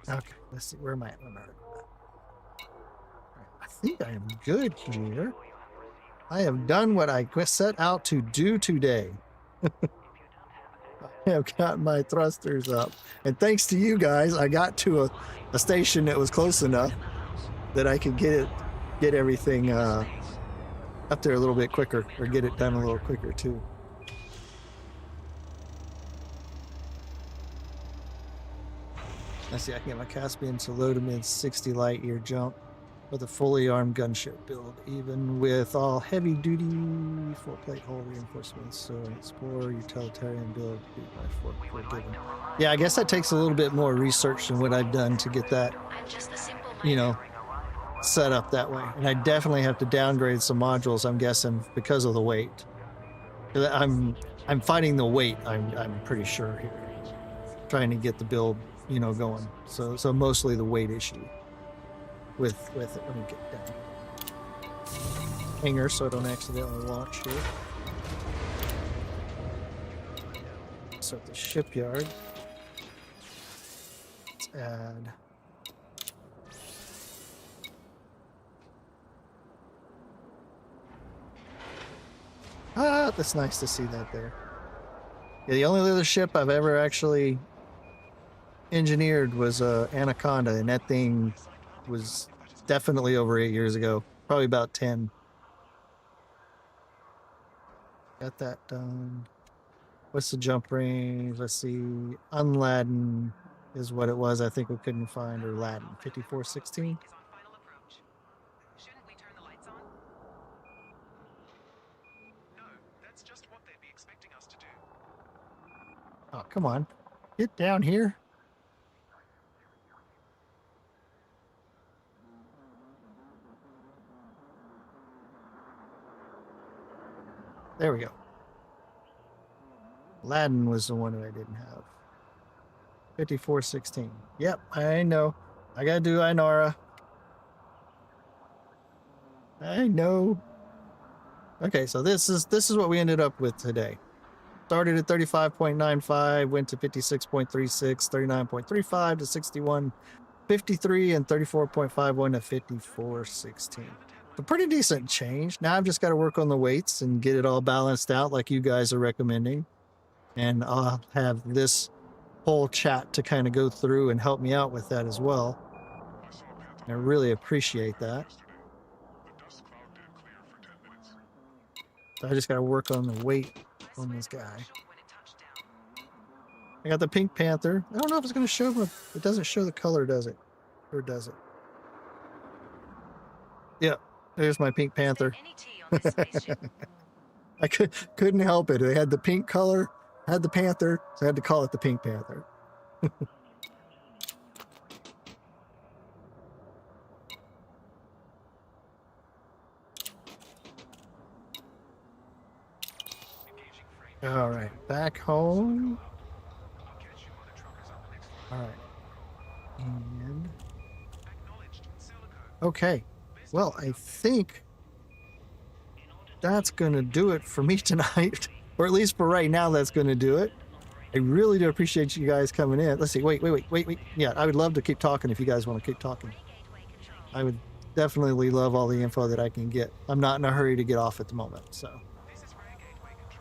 pad. Okay, let's see. Where am I at? I think I am good here. I have done what I set out to do today. I have got my thrusters up. And thanks to you guys, I got to a station that was close enough that I could get everything up there a little bit quicker, or get it done a little quicker too. Let's see, I can get my Caspian to low to mid 60 light year jump with a fully armed gunship build, even with all heavy duty full plate hull reinforcements. So an Explorer utilitarian build for given. Yeah, I guess that takes a little bit more research than what I've done to get that, you know, set up that way. And I definitely have to downgrade some modules, I'm guessing, because of the weight. I'm fighting the weight, I'm pretty sure here, trying to get the build, you know, going. So mostly the weight issue with it. Let me get down hanger so I don't accidentally launch here. So at the shipyard, let's add that's nice to see that there. Yeah, the only other ship I've ever actually engineered was Anaconda, and that thing was definitely over 8 years ago. Probably about 10. Got that done. What's the jump range? Let's see. Unladen is what it was. I think we couldn't find, or Laden. 5416. Is on final approach. Shouldn't we turn the lights on? No, that's just what they'd be expecting us to do. Oh, come on. Get down here. There we go. Laden was the one that I didn't have. 5416. Yep, I know. I gotta do Inara. I know. Okay, so this is what we ended up with today. Started at 35.95, went to 56.36, 39.35 to 61.53, and 34.51 to 54.16. A pretty decent change. Now I've just got to work on the weights and get it all balanced out like you guys are recommending. And I'll have this whole chat to kind of go through and help me out with that as well. I really appreciate that. So I just got to work on the weight on this guy. I got the Pink Panther. I don't know if it's going to show, but it doesn't show the color, does it? Or does it? Yep, there's my Pink Panther. I couldn't help it. They had the pink color, had the Panther, so I had to call it the Pink Panther. All right, back home. All right. And okay. Well, I think that's going to do it for me tonight. Or at least for right now, that's going to do it. I really do appreciate you guys coming in. Let's see. Wait. Yeah, I would love to keep talking if you guys want to keep talking. I would definitely love all the info that I can get. I'm not in a hurry to get off at the moment, so.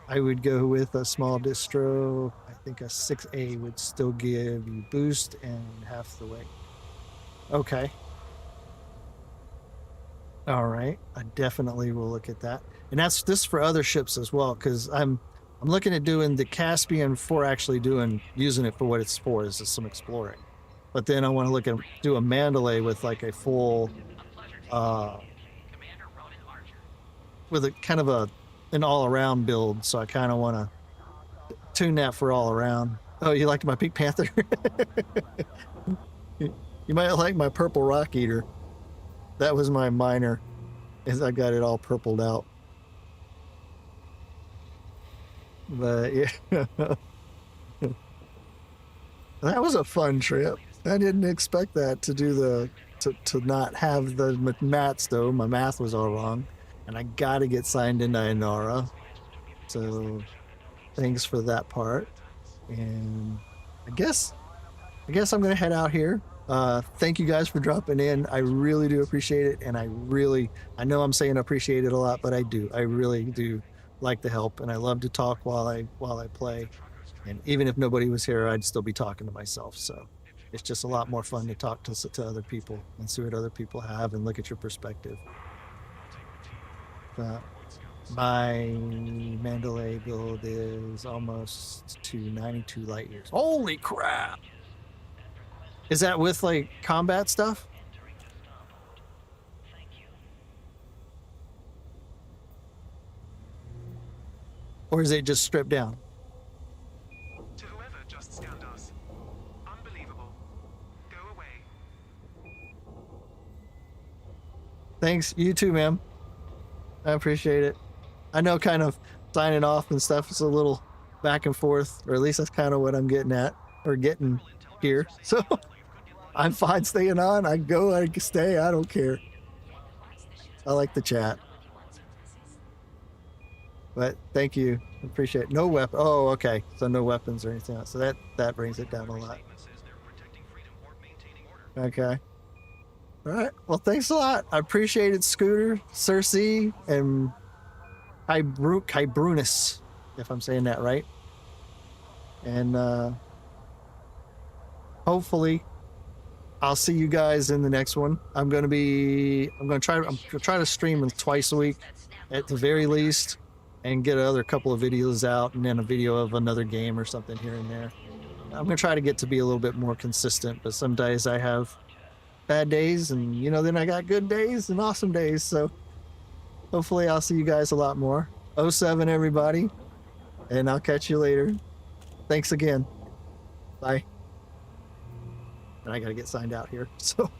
I would go with a small distro. I think a 6A would still give you boost and half the weight. Okay. All right. I definitely will look at that. And that's this for other ships as well, because I'm looking at doing the Caspian for actually using it for what it's for, is some exploring. But then I want to look at do a Mandalay with like a full with a kind of an all-around build, so I kind of want to tune that for all around. Oh, you liked my Pink Panther? You might like my Purple Rock Eater. That was my minor, as I got it all purpled out. But yeah, that was a fun trip. I didn't expect that to do to not have the mats though. My math was all wrong. And I gotta get signed into Inara. So thanks for that part. And I guess I'm gonna head out here. Thank you guys for dropping in. I really do appreciate it. And I know I'm saying appreciate it a lot, but I really do like the help. And I love to talk while I play. And even if nobody was here, I'd still be talking to myself. So it's just a lot more fun to talk to other people and see what other people have and look at your perspective. My Mandalay build is almost to 92 light years. Holy crap! Is that with like combat stuff? Or is it just stripped down? To whoever just scanned us. Unbelievable. Go away. Thanks. You too, ma'am. I appreciate it. I know kind of signing off and stuff is a little back and forth, or at least that's kind of what I'm getting at, or getting here. So I'm fine staying on. I go, I stay, I don't care. I like the chat. But thank you. Appreciate it. No weapon. Oh, okay. So no weapons or anything else. So that brings it down a lot. Okay. All right. Well, thanks a lot. I appreciate it, Scooter, Cersei, and Kybrunus, if I'm saying that right. And hopefully I'll see you guys in the next one. I'm gonna try to stream twice a week at the very least, and get another couple of videos out, and then a video of another game or something here and there. I'm gonna try to get to be a little bit more consistent, but some days I have bad days, and you know, then I got good days and awesome days. So hopefully I'll see you guys a lot more. 07 everybody, and I'll catch you later. Thanks again. Bye. And I gotta get signed out here, so